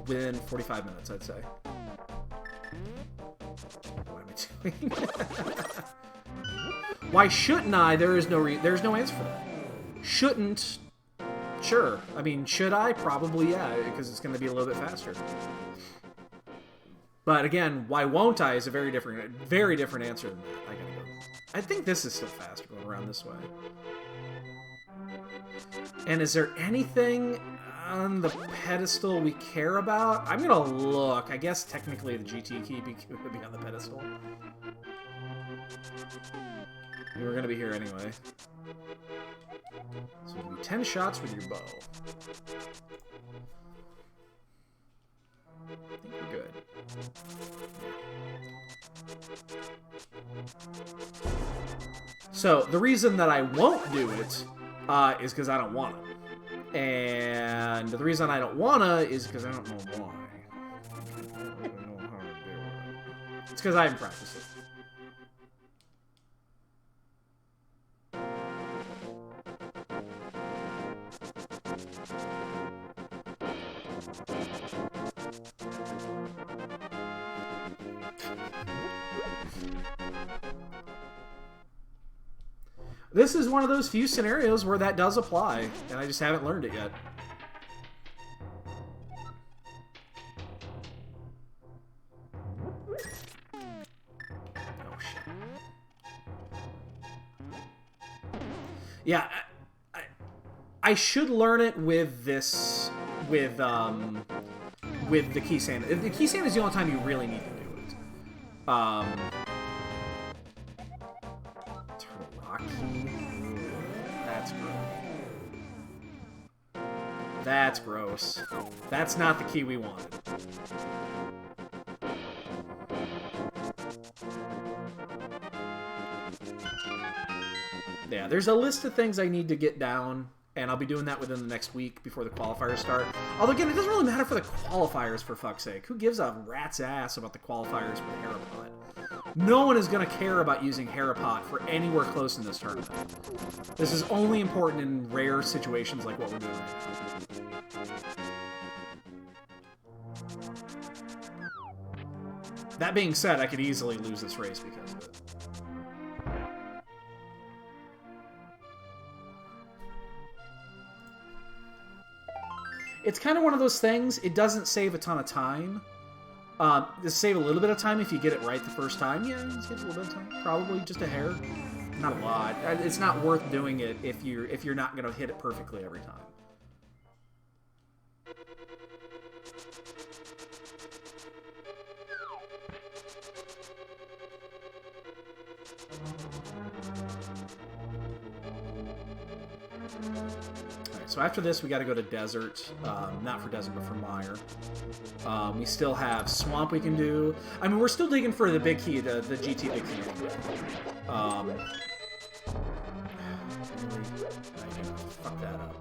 S1: Within 45 minutes, I'd say. What am I doing? Why shouldn't I? There's no answer for that. Shouldn't? Sure. I mean, should I? Probably, yeah, because it's going to be a little bit faster. But again, why won't I is a very different answer than that. I gotta go. I think this is still faster going around this way. And is there anything on the pedestal we care about? I'm gonna look. I guess technically the GT key could be on the pedestal. You were gonna be here anyway. So you do 10 shots with your bow. I think we're good. So the reason that I won't do it is because I don't want to. And the reason I don't wanna is because I don't know why. I don't really know how to do it. It's because I haven't practiced it. This is one of those few scenarios where that does apply, and I just haven't learned it yet. Oh, shit. Yeah, I should learn it with this, with the key sand. The key sand is the only time you really need to do it. That's gross. That's not the key we wanted. Yeah, there's a list of things I need to get down, and I'll be doing that within the next week before the qualifiers start. Although, again, it doesn't really matter for the qualifiers, for fuck's sake. Who gives a rat's ass about the qualifiers with Harapot? No one is going to care about using Harapot for anywhere close in this tournament. This is only important in rare situations like what we're doing right now. That being said, I could easily lose this race because of it. It's kind of one of those things, it doesn't save a ton of time. Does save a little bit of time if you get it right the first time? Yeah, it saves a little bit of time. Probably just a hair. Not a lot. It's not worth doing it if you're not going to hit it perfectly every time. So after this, we got to go to Desert. Not for Desert, but for Mire. We still have Swamp we can do. I mean, we're still digging for the big key, the GT big key. Really? Fuck that up.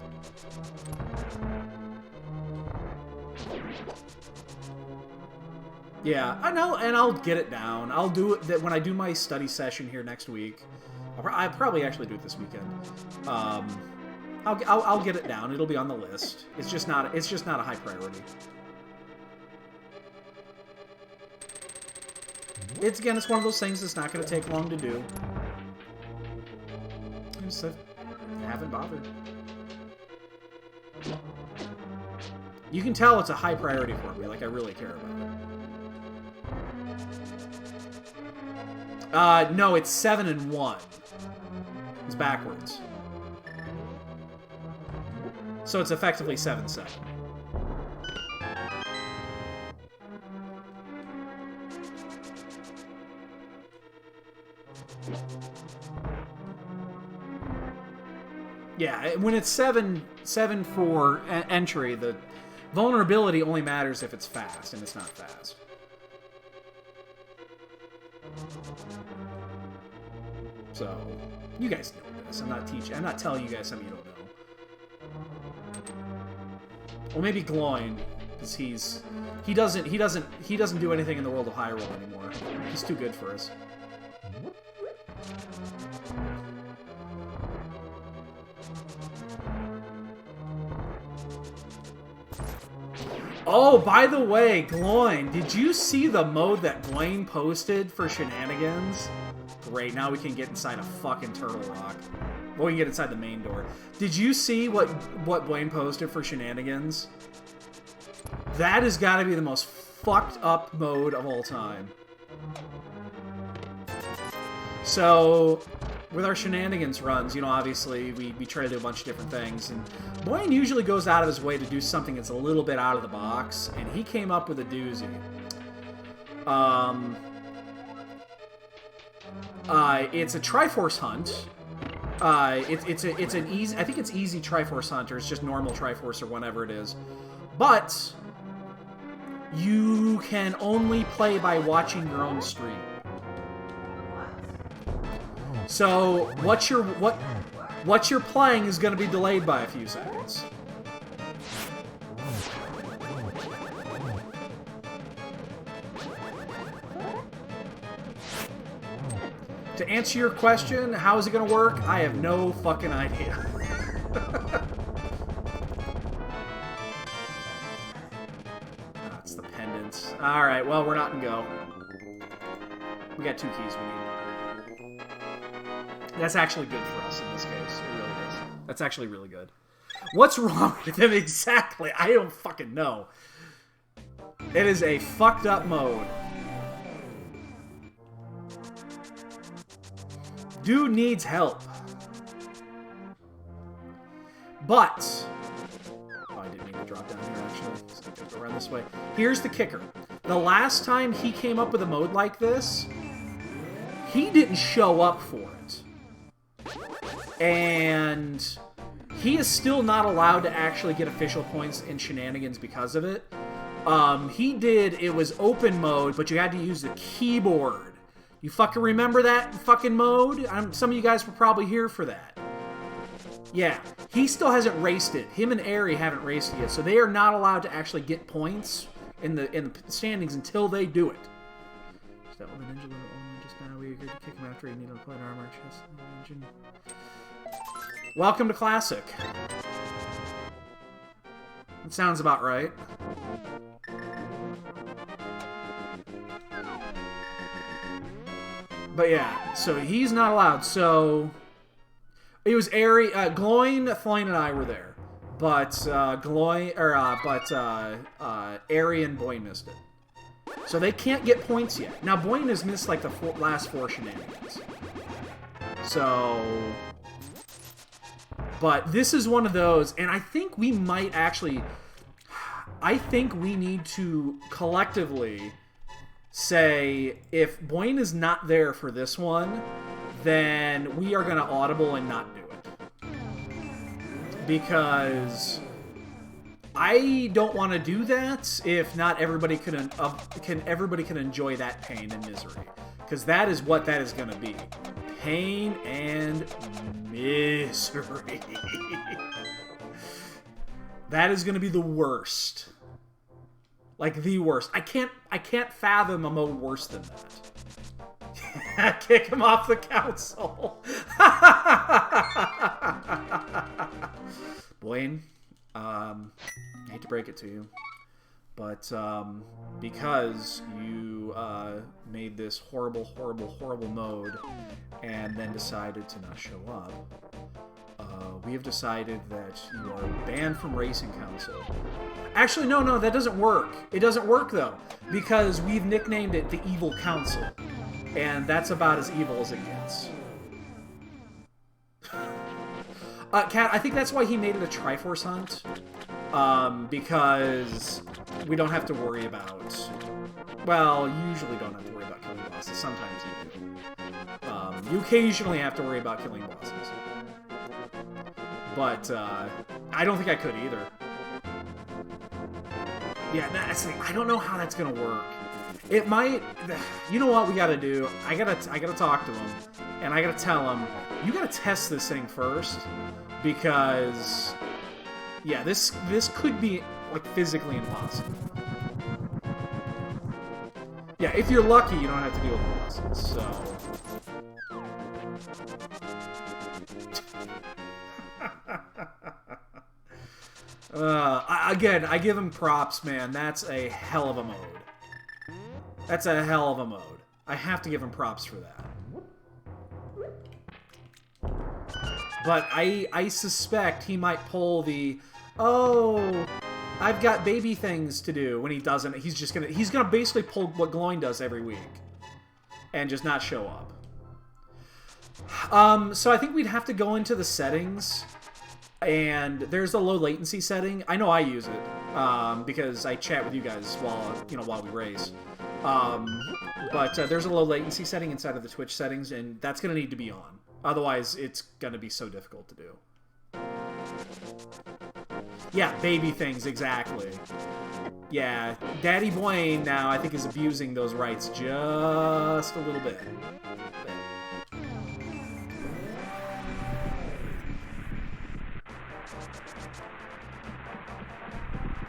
S1: Yeah, I know, and I'll get it down. I'll do it when I do my study session here next week. I'll probably actually do it this weekend. I'll get it down. It'll be on the list. It's just not a high priority. It's one of those things that's not going to take long to do. I just haven't bothered. You can tell it's a high priority for me. Like I really care about it. No, it's 7 and 1. It's backwards. So it's effectively 7-7. Yeah, when it's 7 for entry, the vulnerability only matters if it's fast, and it's not fast. So, you guys know this. I'm not telling you guys something you don't know. Well, maybe Gloin, because he doesn't do anything in the world of Hyrule anymore. He's too good for us. Oh, by the way, Gloin, did you see the mode that Blaine posted for Shenanigans? Great, now we can get inside a fucking Turtle Rock. Well, we can get inside the main door. Did you see what Blaine posted for Shenanigans? That has got to be the most fucked up mode of all time. So, with our Shenanigans runs, you know, obviously, we try to do a bunch of different things, and Blaine usually goes out of his way to do something that's a little bit out of the box, and he came up with a doozy. It's a Triforce Hunt. It's an easy, I think it's easy Triforce Hunt, or it's just normal Triforce, or whatever it is. But you can only play by watching your own stream. So what you're playing is going to be delayed by a few seconds. To answer your question, how is it going to work? I have no fucking idea. That's the pendants. Alright, well, we're not in go. We got 2 keys we need. That's actually good for us in this case. It really is. That's actually really good. What's wrong with him exactly? I don't fucking know. It is a fucked up mode. Dude needs help. But... oh, I didn't mean to drop down here, actually. So I'm gonna go around this way. Here's the kicker. The last time he came up with a mode like this, he didn't show up for it. And he is still not allowed to actually get official points in Shenanigans because of it. It was open mode, but you had to use the keyboard. You fucking remember that fucking mode? Some of you guys were probably here for that. Yeah, he still hasn't raced it. Him and Aerie haven't raced it yet, so they are not allowed to actually get points in the standings until they do it. Is that what the ninja just now? We agreed to kick him after he needed to play an armor chest. Welcome to Classic. That sounds about right. But yeah, so he's not allowed. So it was Aerie, Gloin, Thloin, and I were there, but Aerie and Boyne missed it. So they can't get points yet. Now Boyne has missed like the last 4 Shenanigans. So, but this is one of those, and I think we might actually. I think we need to collectively say, if Boyne is not there for this one, then we are going to audible and not do it. Because I don't want to do that if not everybody can enjoy that pain and misery. Because that is what that is going to be. Pain and misery. That is going to be the worst. Like, the worst. I can't fathom a mode worse than that. Kick him off the council. Blaine, I hate to break it to you, but because you made this horrible, horrible, horrible mode and then decided to not show up, we have decided that you are banned from Racing Council. Actually, no, that doesn't work. It doesn't work, though, because we've nicknamed it the Evil Council, and that's about as evil as it gets. Cat, I think that's why he made it a Triforce hunt. Because we don't have to worry about... Well, you usually don't have to worry about killing bosses. Sometimes you do. You occasionally have to worry about killing bosses. But, I don't think I could either. Yeah, that's the thing. I don't know how that's gonna work. It might... You know what we gotta do? I gotta talk to him. And I gotta tell him, you gotta test this thing first. Because... Yeah, this could be, like, physically impossible. Yeah, if you're lucky, you don't have to deal with bosses, so... Again, I give him props, man. That's a hell of a mode. That's a hell of a mode. I have to give him props for that. But I suspect he might pull the... Oh, I've got baby things to do. When he doesn't, he's gonna basically pull what Glowing does every week, and just not show up. So I think we'd have to go into the settings, and there's the low latency setting. I know I use it because I chat with you guys while we race. But there's a low latency setting inside of the Twitch settings, and that's gonna need to be on. Otherwise, it's gonna be so difficult to do. Yeah, baby things, exactly. Yeah, Daddy Blaine now, I think, is abusing those rights just a little bit.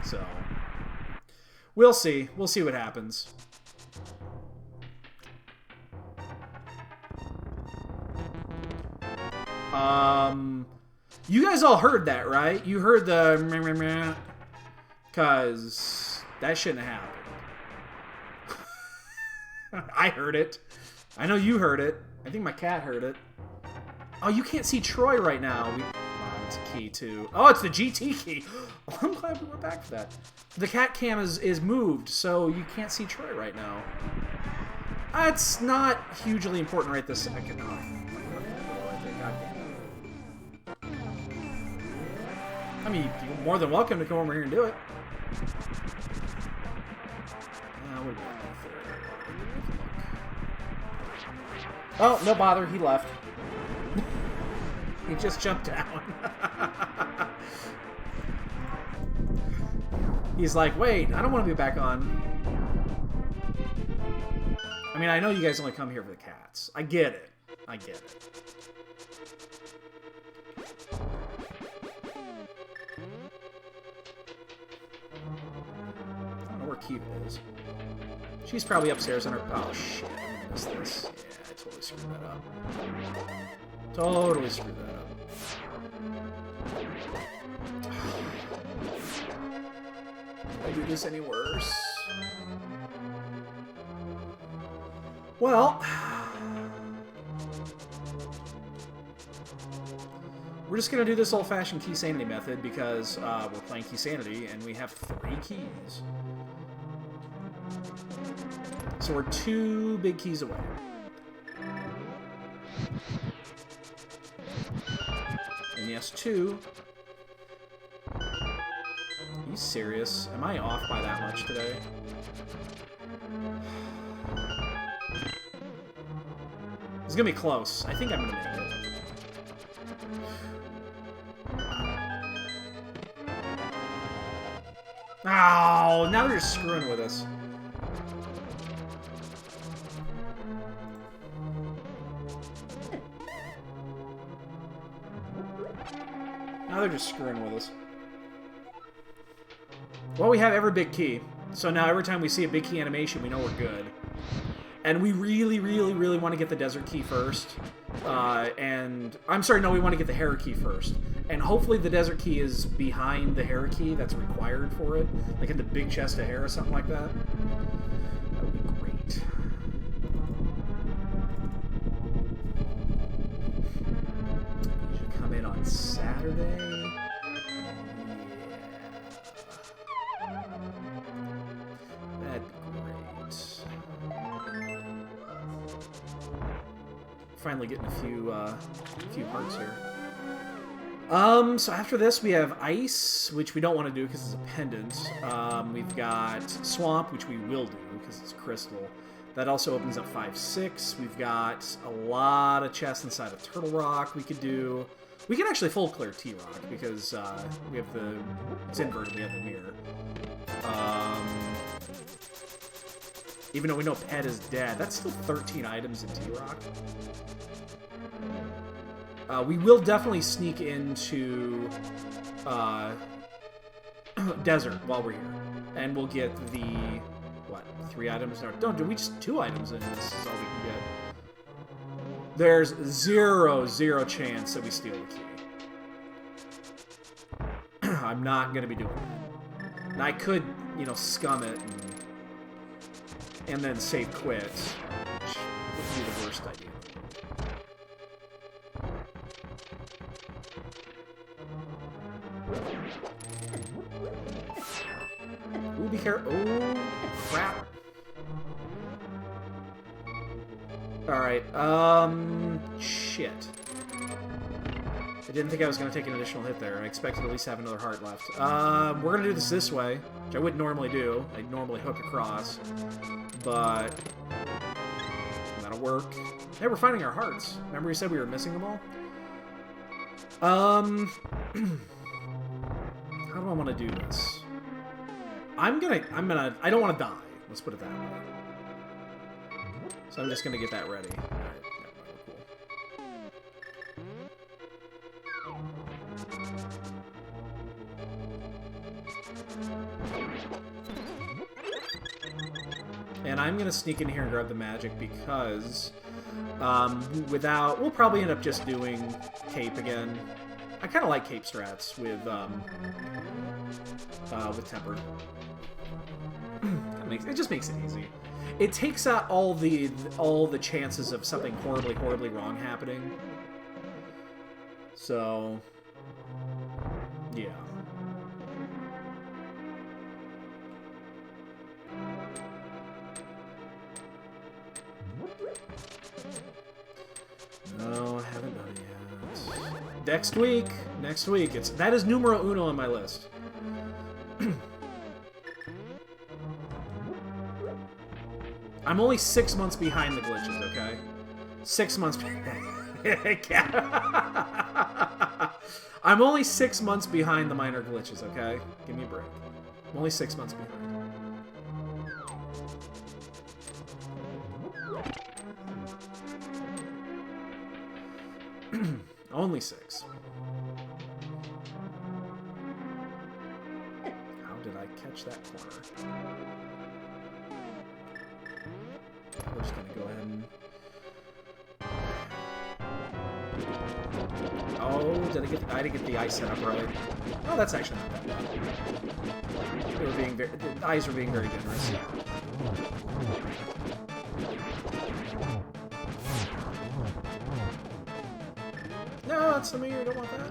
S1: So, we'll see. We'll see what happens. You guys all heard that, right? You heard the meh, meh, meh, because that shouldn't have happened. I heard it. I know you heard it. I think my cat heard it. Oh, you can't see Troy right now. Oh, it's a key, too. Oh, it's the GT key. Oh, I'm glad we went back for that. The cat cam is moved, so you can't see Troy right now. It's not hugely important right this second. Oh, I mean, you're more than welcome to come over here and do it. Oh, no bother. He left. He just jumped down. He's like, wait, I don't want to be back on. I mean, I know you guys only come here for the cats. I get it. I get it. Kiva is. She's probably upstairs on her... Oh, shit. I missed this. Yeah, I totally screwed that up. Totally screwed that up. Did I do this any worse? Well... We're just gonna do this old-fashioned Key Sanity method because we're playing Key Sanity and we have 3 keys. So we're 2 big keys away. And yes, 2. Are you serious? Am I off by that much today? It's gonna be close. I think I'm gonna make it. Oh, now they're just screwing with us. Now they're just screwing with us. Well, we have every big key. So now every time we see a big key animation, we know we're good. And we really, really, really want to get the desert key first. I'm sorry, no, we want to get the Hera key first. And hopefully the desert key is behind the Hera key that's required for it. Like in the big chest of Hera, something like that. That would be great. You should come in on Saturday. Yeah. That'd be great. Finally getting a few hearts here. So after this we have Ice, which we don't want to do because it's a pendant. We've got Swamp, which we will do because it's Crystal. That also opens up 5-6. We've got a lot of chests inside of Turtle Rock we could do. We can actually full clear T-Rock because we have the... It's inverted, we have the mirror. Even though we know Pet is dead, that's still 13 items in T-Rock. We will definitely sneak into Desert while we're here. And we'll get the... What? 3 items? No, do we just 2 items in this is all we can get. There's zero chance that we steal the key. I'm not going to be doing that. And I could, you know, scum it and then save quit, which would be the worst idea. Ooh, be careful. Oh, crap. Alright, shit. I didn't think I was going to take an additional hit there. I expected to at least have another heart left. We're going to do this way, which I wouldn't normally do. I'd normally hook across. But... that'll work. Hey, we're finding our hearts. Remember we said we were missing them all? How do I want to do this? I don't want to die. Let's put it that way. So I'm just gonna get that ready. Alright, cool. And I'm gonna sneak in here and grab the magic because we'll probably end up just doing Cape again. I kind of like Cape strats with Tempered. It just makes it easy. It takes out all the chances of something horribly wrong happening. So, yeah. No, I haven't done it yet. Next week. That is numero uno on my list. I'm only 6 months behind the glitches, okay? 6 months behind. I'm only 6 months behind the minor glitches, okay? Give me a break. I'm only 6 months behind. Only 6. How did I catch that corner? We're just gonna go ahead and... Oh, I didn't get the eye set up right. Oh, that's actually not that bad. The eyes were being very generous. No, that's the mirror. I don't want that.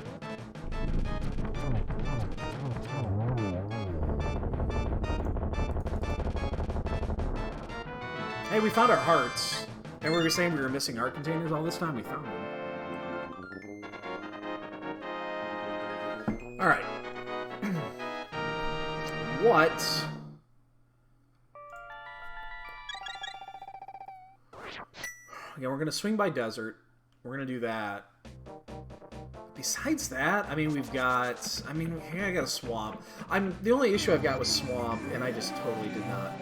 S1: Hey, we found our hearts. And we were saying we were missing art containers all this time. We found them. Alright. What? Yeah, we're going to swing by Desert. We're going to do that. Besides that, I mean, I got a Swamp. The only issue I've got was Swamp, and I just totally did not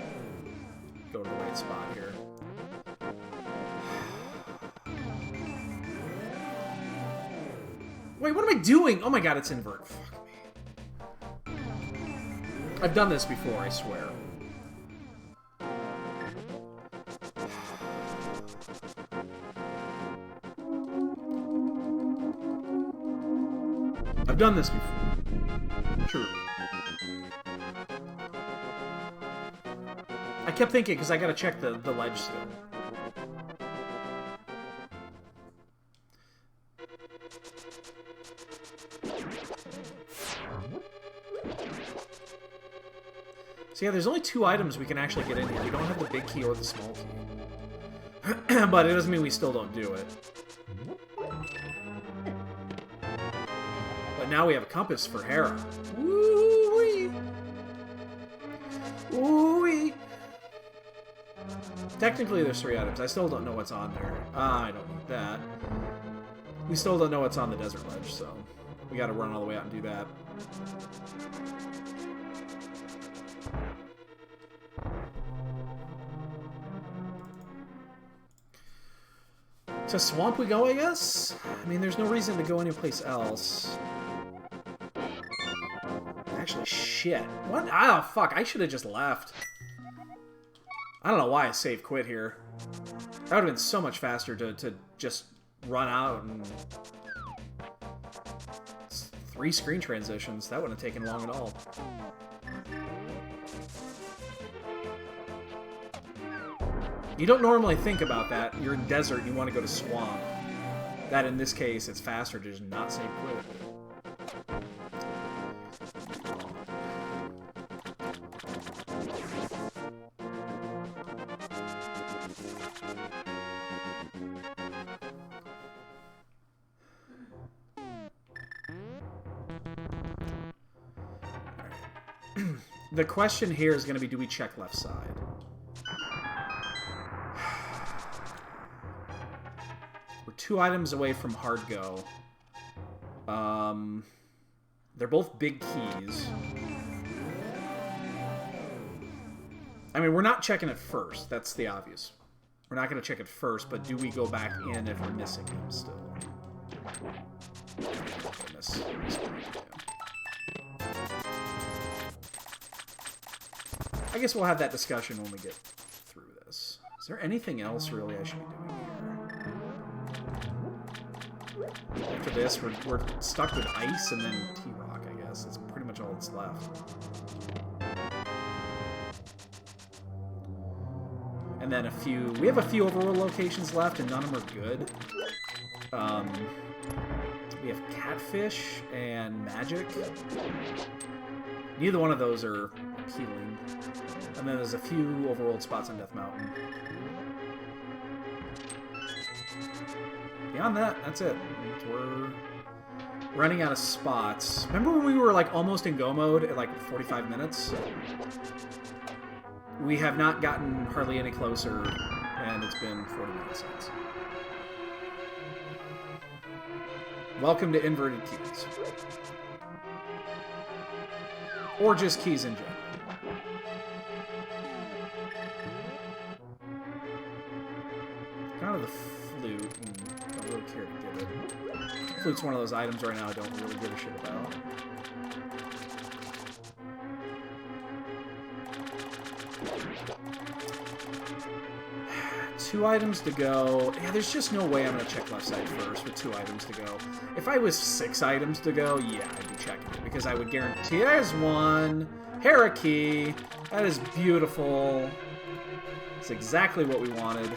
S1: go to the right spot here. Wait, what am I doing? Oh my god, it's invert. Fuck me. I've done this before, I swear. I've done this before. True. I kept thinking, because I gotta check the ledge still. So yeah, there's only 2 items we can actually get in here. We don't have the big key or the small key. But it doesn't mean we still don't do it. now we have a compass for Hera. Woo-wee! Woo-wee! Technically, there's 3 items. I still don't know what's on there. I don't need that. We still don't know what's on the desert ledge, so we gotta run all the way out and do that. To swamp we go, I guess? I mean, there's no reason to go anyplace else. Actually, shit. What? Ah, fuck. I should have just left. I don't know why I save quit here. That would have been so much faster to just run out and... 3 screen transitions. That wouldn't have taken long at all. You don't normally think about that. You're in desert and you want to go to swamp. That, in this case, it's faster to just not save quit. The question here is going to be, do we check left side? We're 2 items away from hard go. They're both big keys. I mean, we're not checking it first. That's the obvious. We're not going to check it first, but do we go back in if we're missing him still? Goodness. I guess we'll have that discussion when we get through this. Is there anything else really I should be doing here? After this, we're stuck with ice and then T-Rock, I guess. That's pretty much all that's left. And then we have a few overworld locations left, and none of them are good. We have Catfish and Magic. Neither one of those are appealing. And then there's a few overworld spots on Death Mountain. Beyond that, that's it. We're running out of spots. Remember when we were like almost in go mode at like 45 minutes? We have not gotten hardly any closer, and it's been 40 minutes since. Welcome to inverted keys. Or just keys in general. Kind of the flute, and don't really care to give it. Flute's one of those items right now I don't really give a shit about. Two items to go. Yeah, there's just no way I'm going to check left side first with 2 items to go. If I was 6 items to go, yeah, I'd be checking it. Because I would guarantee... There's one. Hera key. That is beautiful. It's exactly what we wanted.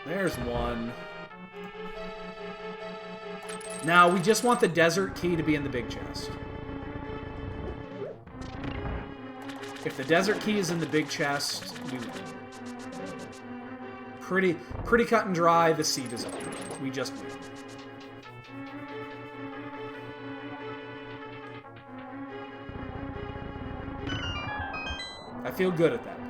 S1: There's one. Now, we just want the desert key to be in the big chest. If the desert key is in the big chest, we win. Pretty cut and dry, the seed is open. We just win. I feel good at that point.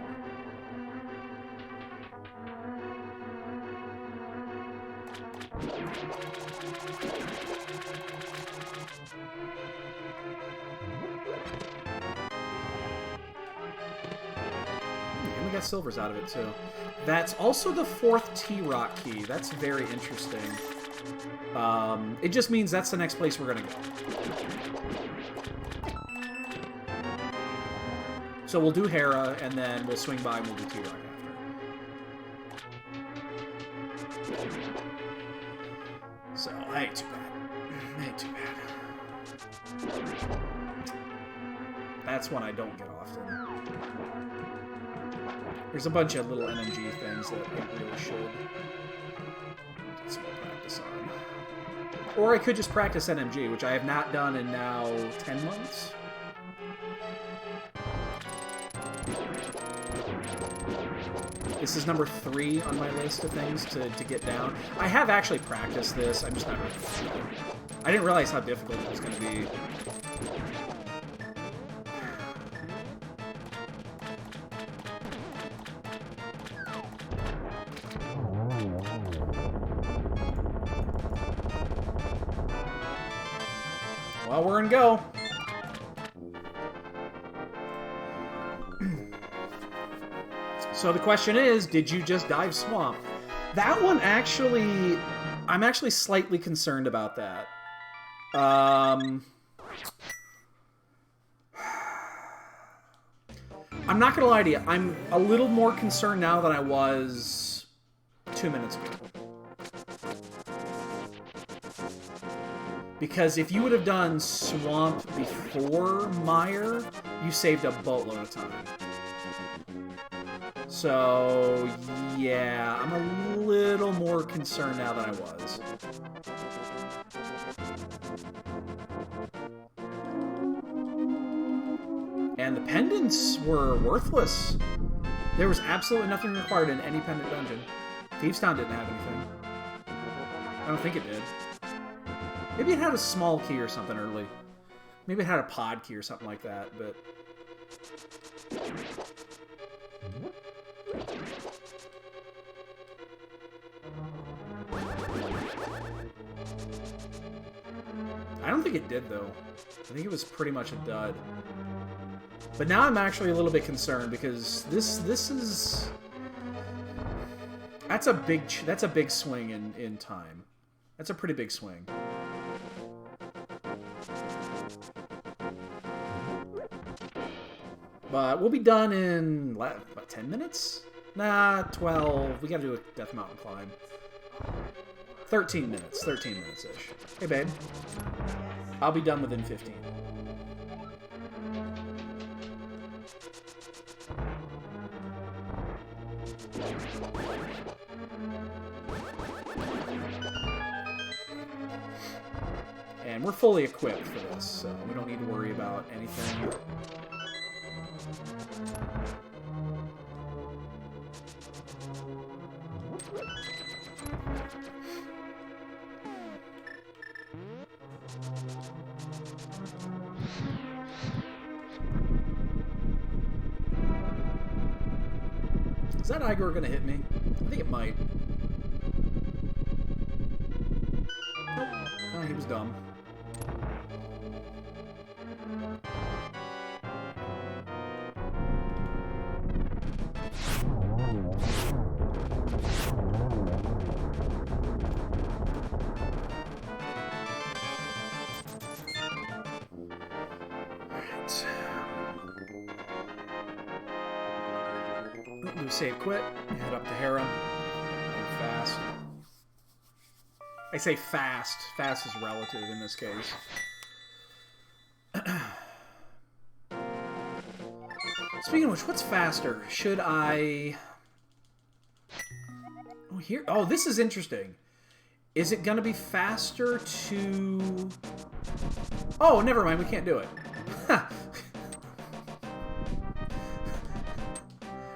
S1: And we got silvers out of it too. That's also the 4th T-Rock key. That's very interesting. It just means that's the next place we're gonna go. So we'll do Hera, and then we'll swing by and we'll do T-Rock after. So, that ain't too bad. That ain't too bad. That's one I don't get often. There's a bunch of little NMG things that I really should get some more practice on. Or I could just practice NMG, which I have not done in now 10 months. This is number 3 on my list of things to get down. I have actually practiced this. I'm just not really sure. I didn't realize how difficult it was going to be. Well, we're in go. So the question is, did you just dive swamp? That one actually, I'm actually slightly concerned about that. I'm not gonna lie to you, I'm a little more concerned now than I was 2 minutes ago. Because if you would have done swamp before Mire, you saved a boatload of time. So, yeah, I'm a little more concerned now than I was. And the pendants were worthless. There was absolutely nothing required in any pendant dungeon. Thieves' Town didn't have anything. I don't think it did. Maybe it had a small key or something early. Maybe it had a pod key or something like that, but... I don't think it did, though. I think it was pretty much a dud. But now I'm actually a little bit concerned because this is... That's a big swing in time. That's a pretty big swing. But we'll be done in, what, 10 minutes? Nah, 12. We gotta do a Death Mountain climb. 13 minutes. 13 minutes-ish. Hey, babe. I'll be done within 15. And we're fully equipped for this, so we don't need to worry about anything. Is that Igor gonna hit me? I think it might. Nope. Oh, he was dumb. Do save quit, head up to Hera. Fast. I say fast. Fast is relative in this case. Speaking of which, what's faster? Should I... Oh, here... Oh, this is interesting. Is it going to be faster to... Oh, never mind. We can't do it.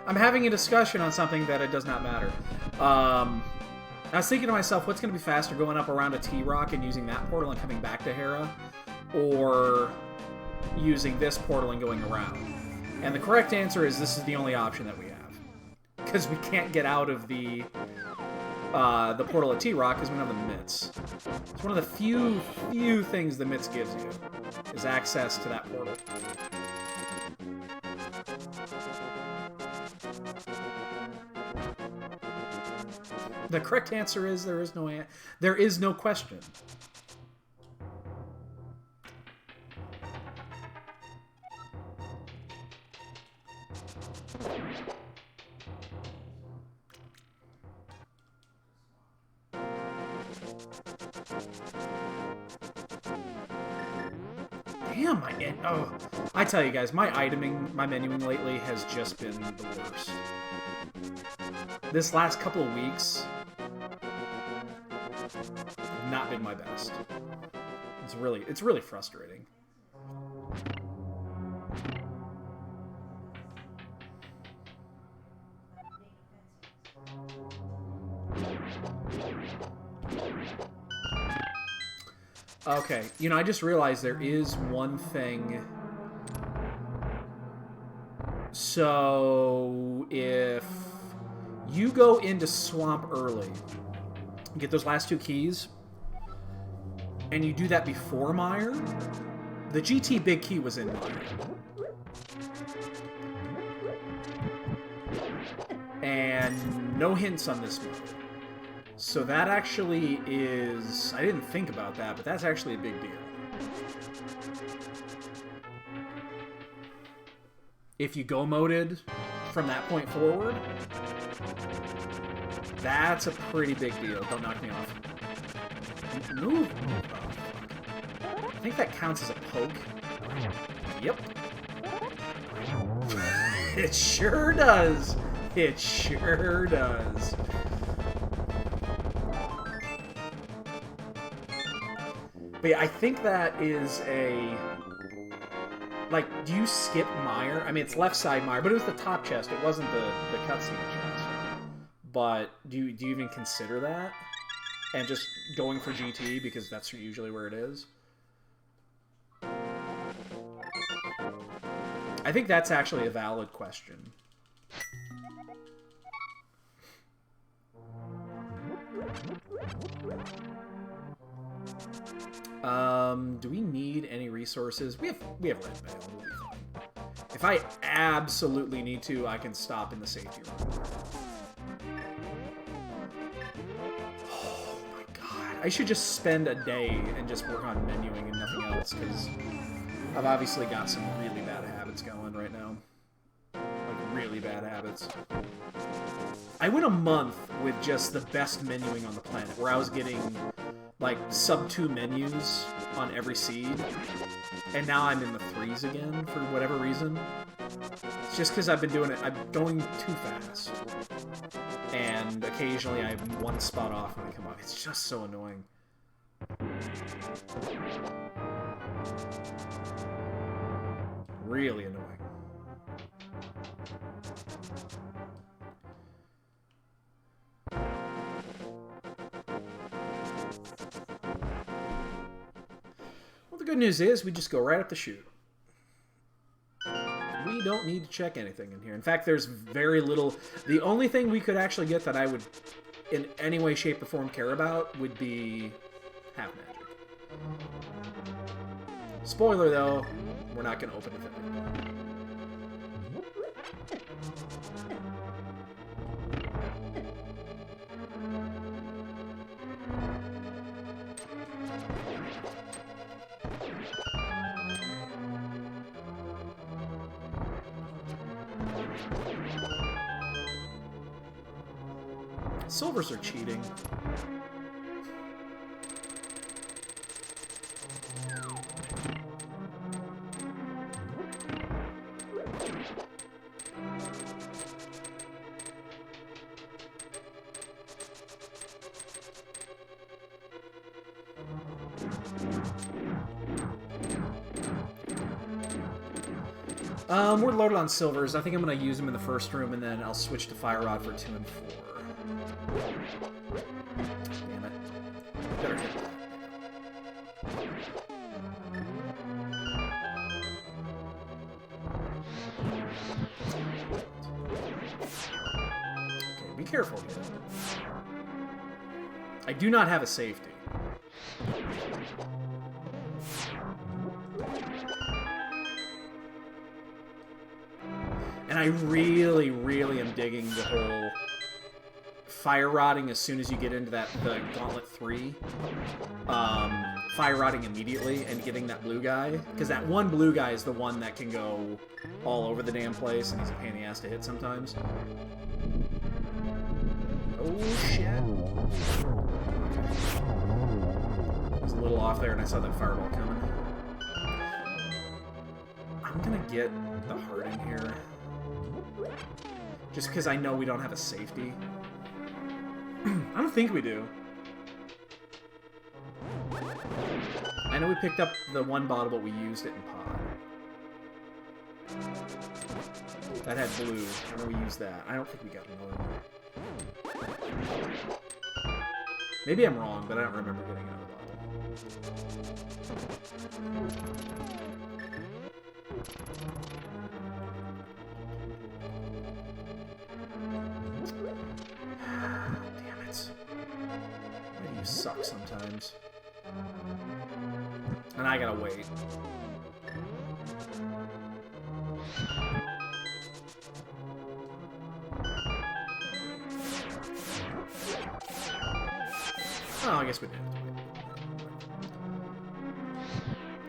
S1: I'm having a discussion on something that it does not matter. I was thinking to myself, what's going to be faster, going up around a T-Rock and using that portal and coming back to Hera, or using this portal and going around? And the correct answer is this is the only option that we have. Because we can't get out of the portal at T-Rock because we don't have the mitts. It's one of the few things the mitts gives you, is access to that portal. The correct answer is there is no question. Damn, I tell you guys, my menuing lately has just been the worst. This last couple of weeks have not been my best. It's really frustrating. Okay, you know, I just realized there is one thing. So, if you go into Swamp early, get those last 2 keys, and you do that before Mire, the GT big key was in Mire. And no hints on this mode. So that actually is... I didn't think about that, but that's actually a big deal. If you go moded from that point forward, that's a pretty big deal. Don't knock me off. Move. I think that counts as a poke. Yep. It sure does. It sure does. But yeah, I think that is a... Like, do you skip Mire? I mean, it's left side Mire, but it was the top chest. It wasn't the cutscene chest. But do you even consider that? And just going for GT, because that's usually where it is? I think that's actually a valid question. Do we need any resources? We have red mail. We'll be fine. If I absolutely need to, I can stop in the safety room. Oh my god. I should just spend a day and just work on menuing and nothing else, because I've obviously got some really bad habits going right now. Like, really bad habits. I went a month with just the best menuing on the planet, where I was getting like sub 2 menus on every seed, and now I'm in the 3s again for whatever reason. It's just because I've been doing it. I'm going too fast, and occasionally I'm one spot off when I come up. It's just so annoying. Really annoying. Well, the good news is we just go right up the chute. We don't need to check anything in here. In fact, there's very little... The only thing we could actually get that I would in any way, shape, or form care about would be half magic. Spoiler, though, we're not going to open it. Silvers are cheating. We're loaded on silvers. I think I'm going to use them in the first room, and then I'll switch to Fire Rod for 2 and 4. Damn it. Better hit that. Okay, be careful here. I do not have a safety. And I really, really am digging the whole fire rodding as soon as you get into the Gauntlet 3. Fire rodding immediately and getting that blue guy. Because that one blue guy is the one that can go all over the damn place, and he's a pain in the ass to hit sometimes. Oh, shit. I was a little off there, and I saw that fireball coming. I'm gonna get the heart in here. Just because I know we don't have a safety. I don't think we do. I know we picked up the one bottle, but we used it in pod. That had blue. I know we used that. I don't think we got another one. Maybe I'm wrong, but I don't remember getting another bottle. Damn it. Why do you suck sometimes? And I gotta wait. Oh, I guess we did.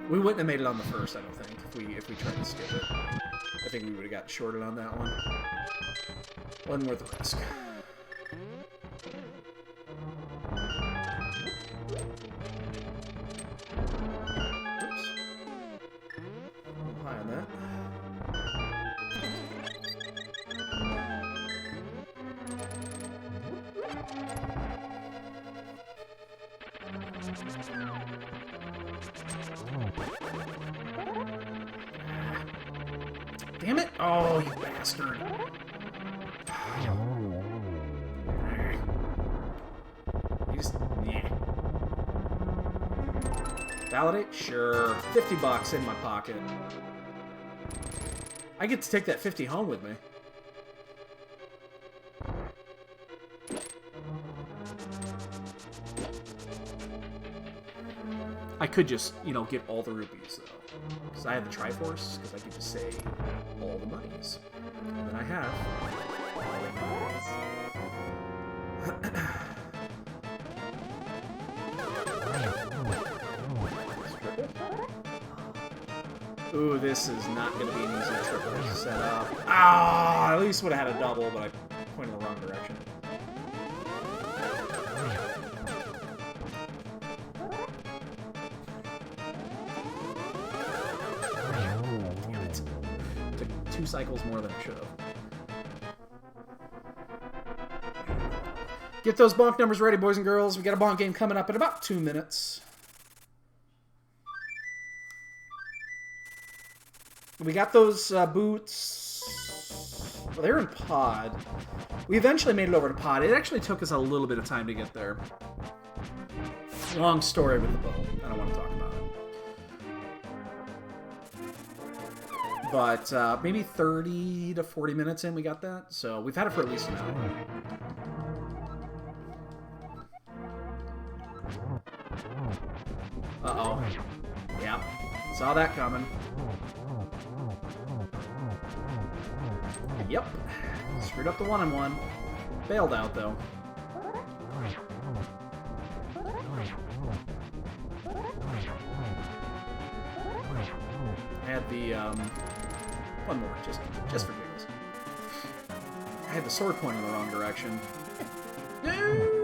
S1: We wouldn't have made it on the first, I don't think, if we tried to skip it. I think we would have got shorted on that one. Wasn't worth the risk. Oops. A little high on that. Damn it! Oh, you bastard! You just... yeah. Validate? Sure. $50 in my pocket. I get to take that 50 home with me. I could just, you know, get all the rupees, though. Because I have the Triforce, because I get to say all the monies. And then I have all the monies. Ooh, this is not going to be an easy triple to set up. Ah, at least would have had a double, but I pointed in the wrong direction. Took 2 cycles more than it should have. Get those bonk numbers ready, boys and girls. We got a bonk game coming up in about 2 minutes. We got those boots. Well, they're in pod. We eventually made it over to pod. It actually took us a little bit of time to get there. Long story with the bow. I don't want to talk about it. But maybe 30 to 40 minutes in, we got that. So we've had it for at least an hour. Uh-oh. Yep. Saw that coming. Yep. Screwed up the 1-on-1. Bailed out, though. I had the, one more, just for giggles. I had the sword point in the wrong direction. No!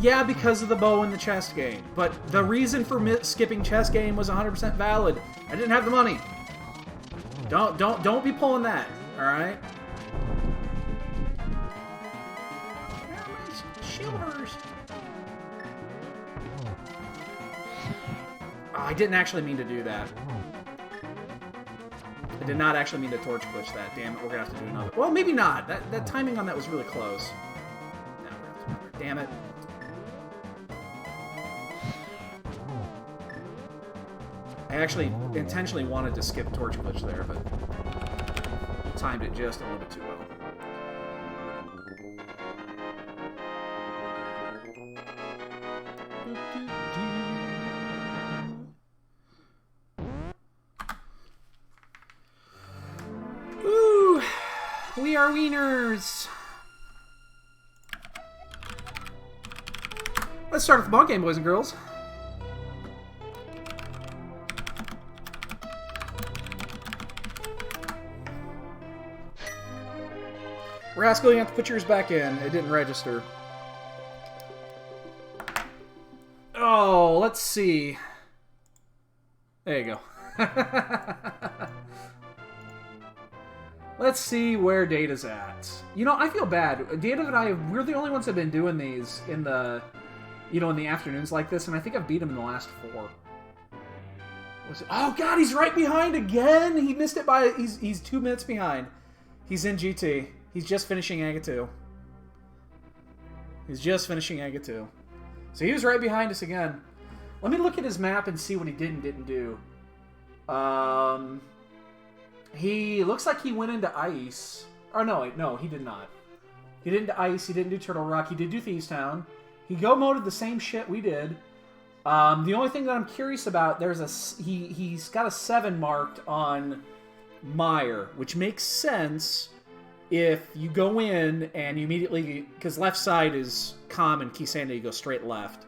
S1: Yeah, because of the bow in the chest game. But the reason for skipping chest game was 100% valid. I didn't have the money. Don't be pulling that. All right. Shielders. Oh, I didn't actually mean to do that. I did not actually mean to torch glitch that. Damn it, we're gonna have to do another. Well, maybe not. That timing on that was really close. No, we're gonna have to do another. Damn it. I actually intentionally wanted to skip torch glitch there, but timed it just a little bit too well. Ooh, we are wieners. Let's start with the ball game, boys and girls. Rascal, you have to put yours back in. It didn't register. Oh, let's see. There you go. Let's see where Data's at. You know, I feel bad. Data and I, we're the only ones that have been doing these in the, you know, in the afternoons like this, and I think I've beat him in the last 4. Oh god, he's right behind again. He missed it by he's 2 minutes behind. He's in GT. He's just finishing Aga 2. He's just finishing Aga 2. So he was right behind us again. Let me look at his map and see what he did and didn't do. He looks like he went into ice. Oh no, he did not. He didn't do ice. He didn't do Turtle Rock. He did do Thieves Town. He go moded the same shit we did. The only thing that I'm curious about, he's got a 7 marked on Mire, which makes sense if you go in and you immediately, because left side is common, Kisanda, you go straight left.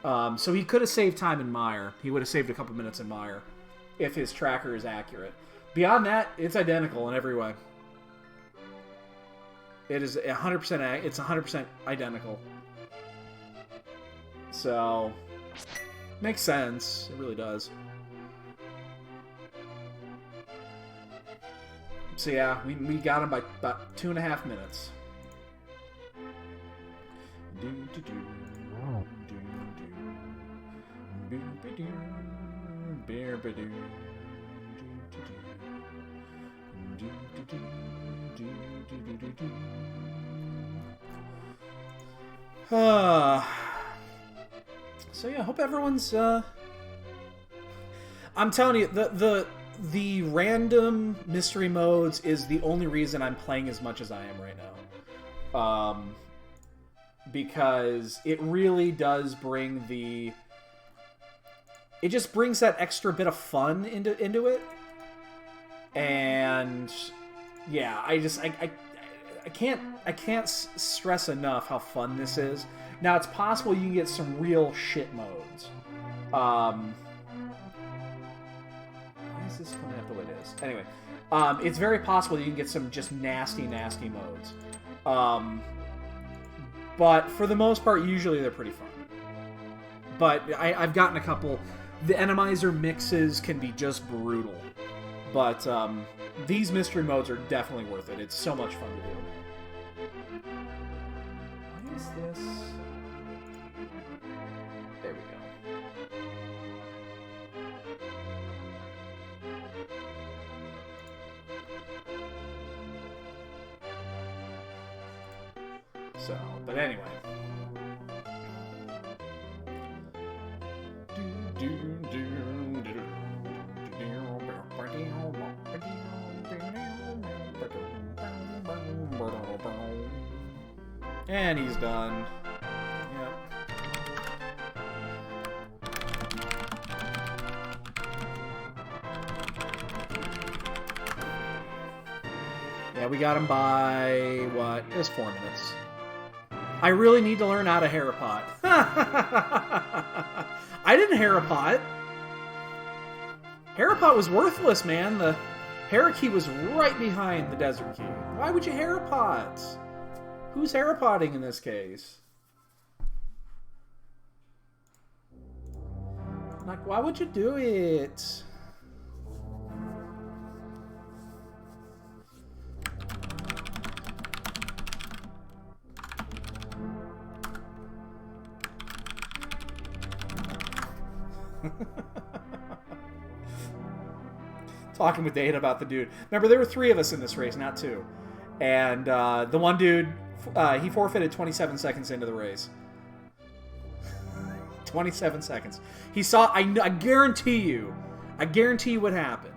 S1: So he could have saved time in Mire. He would have saved a couple minutes in Mire if his tracker is accurate. Beyond that, it's identical in every way. It is 100%. It's 100% identical. So makes sense. It really does. So yeah, we got him by about 2.5 minutes. So yeah, I hope everyone's I'm telling you, the random mystery modes is the only reason I'm playing as much as I am right now. Because it really does bring it just brings that extra bit of fun into it. And yeah, I can't stress enough how fun this is. Now, it's possible you can get some real shit modes. Why is this coming up the way it is? Anyway, it's very possible you can get some just nasty modes. But for the most part, usually they're pretty fun. But I've gotten a couple. The Enemizer mixes can be just brutal. But these mystery modes are definitely worth it. It's so much fun to do. What is this? There we go. So, but anyway. And he's done. Yep. Yeah, we got him by, what? It was 4 minutes. I really need to learn how to Harapot. I didn't Harapot. Harapot was worthless, man. The Harakey was right behind the Desert Key. Why would you Harapot? Who's Harapotting in this case? Like, why would you do it? Talking with Dane about the dude. Remember, there were 3 of us in this race, not 2. And the one dude, he forfeited 27 seconds into the race. 27 seconds. He saw, I guarantee you what happened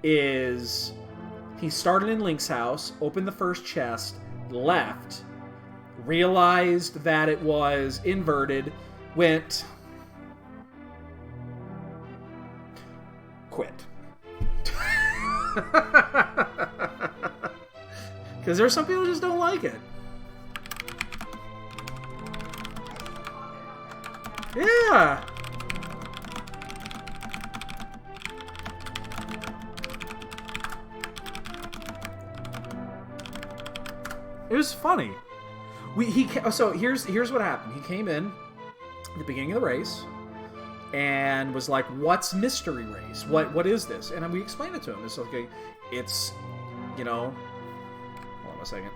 S1: is he started in Link's house, opened the first chest, left, realized that it was inverted, went, quit. Because there's some people who just don't like it. Yeah. It was funny. So here's what happened. He came in at the beginning of the race and was like, "What's mystery race? What is this?" And we explained it to him. It's okay. It's, you know. Hold on a second.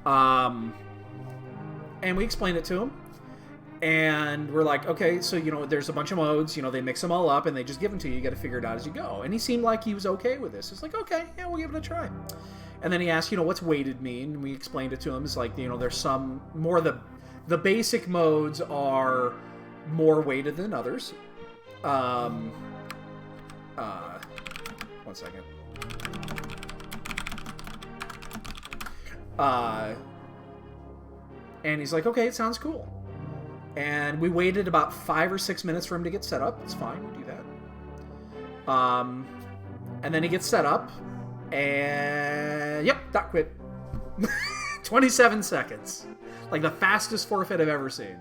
S1: And we explained it to him. And we're like, okay, so, there's a bunch of modes. They mix them all up and they just give them to you. You got to figure it out as you go. And he seemed like he was okay with this. It's like, okay, yeah, we'll give it a try. And then he asked, what's weighted mean? And we explained it to him. It's like, there's some more the basic modes are more weighted than others. 1 second. And he's like, okay, it sounds cool. And we waited about 5 or 6 minutes for him to get set up. It's fine, we do that. And then he gets set up, and yep, dot quit. 27 seconds. Like the fastest forfeit I've ever seen.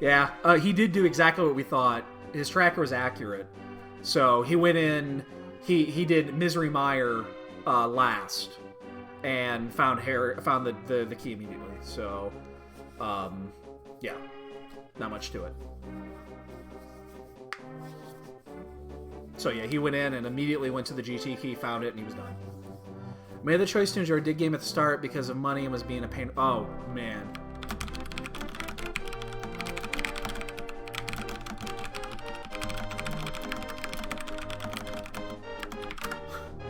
S1: Yeah, he did do exactly what we thought. His tracker was accurate. So he went in, he did Misery Mire last, and found the key immediately. So, yeah, not much to it. So yeah, he went in and immediately went to the GT key, found it, and he was done. Made the choice to enjoy Dig Game at the start because of money and was being a pain. Oh man.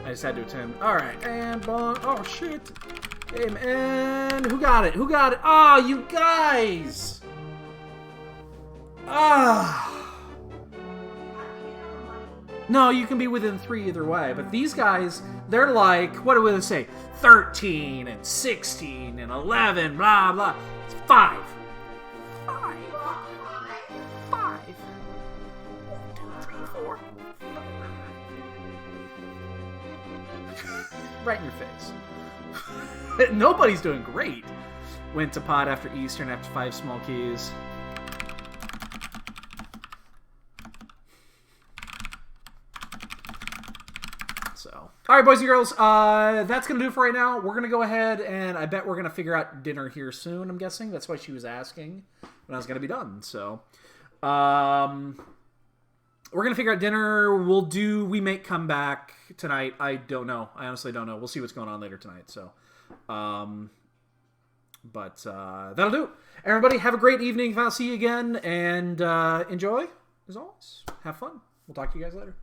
S1: I just had to attend. Alright, and bong. Oh, shit. Hey, man. Who got it? Who got it? Oh, you guys! Ah. No, you can be within 3 either way. But these guys, they're like, what do they say? 13 and 16 and 11, blah, blah. It's 5. 5. 5. 1, 2, 3, 4. Right in your face. Nobody's doing great. Went to pot after Eastern after 5 small keys. So, all right, boys and girls, that's gonna do it for right now. We're gonna go ahead and I bet we're gonna figure out dinner here soon. I'm guessing that's why she was asking when I was gonna be done. So, we're going to figure out dinner. We may come back tonight. I don't know. I honestly don't know. We'll see what's going on later tonight. So, that'll do. Everybody, have a great evening. I'll see you again. And enjoy, as always. Have fun. We'll talk to you guys later.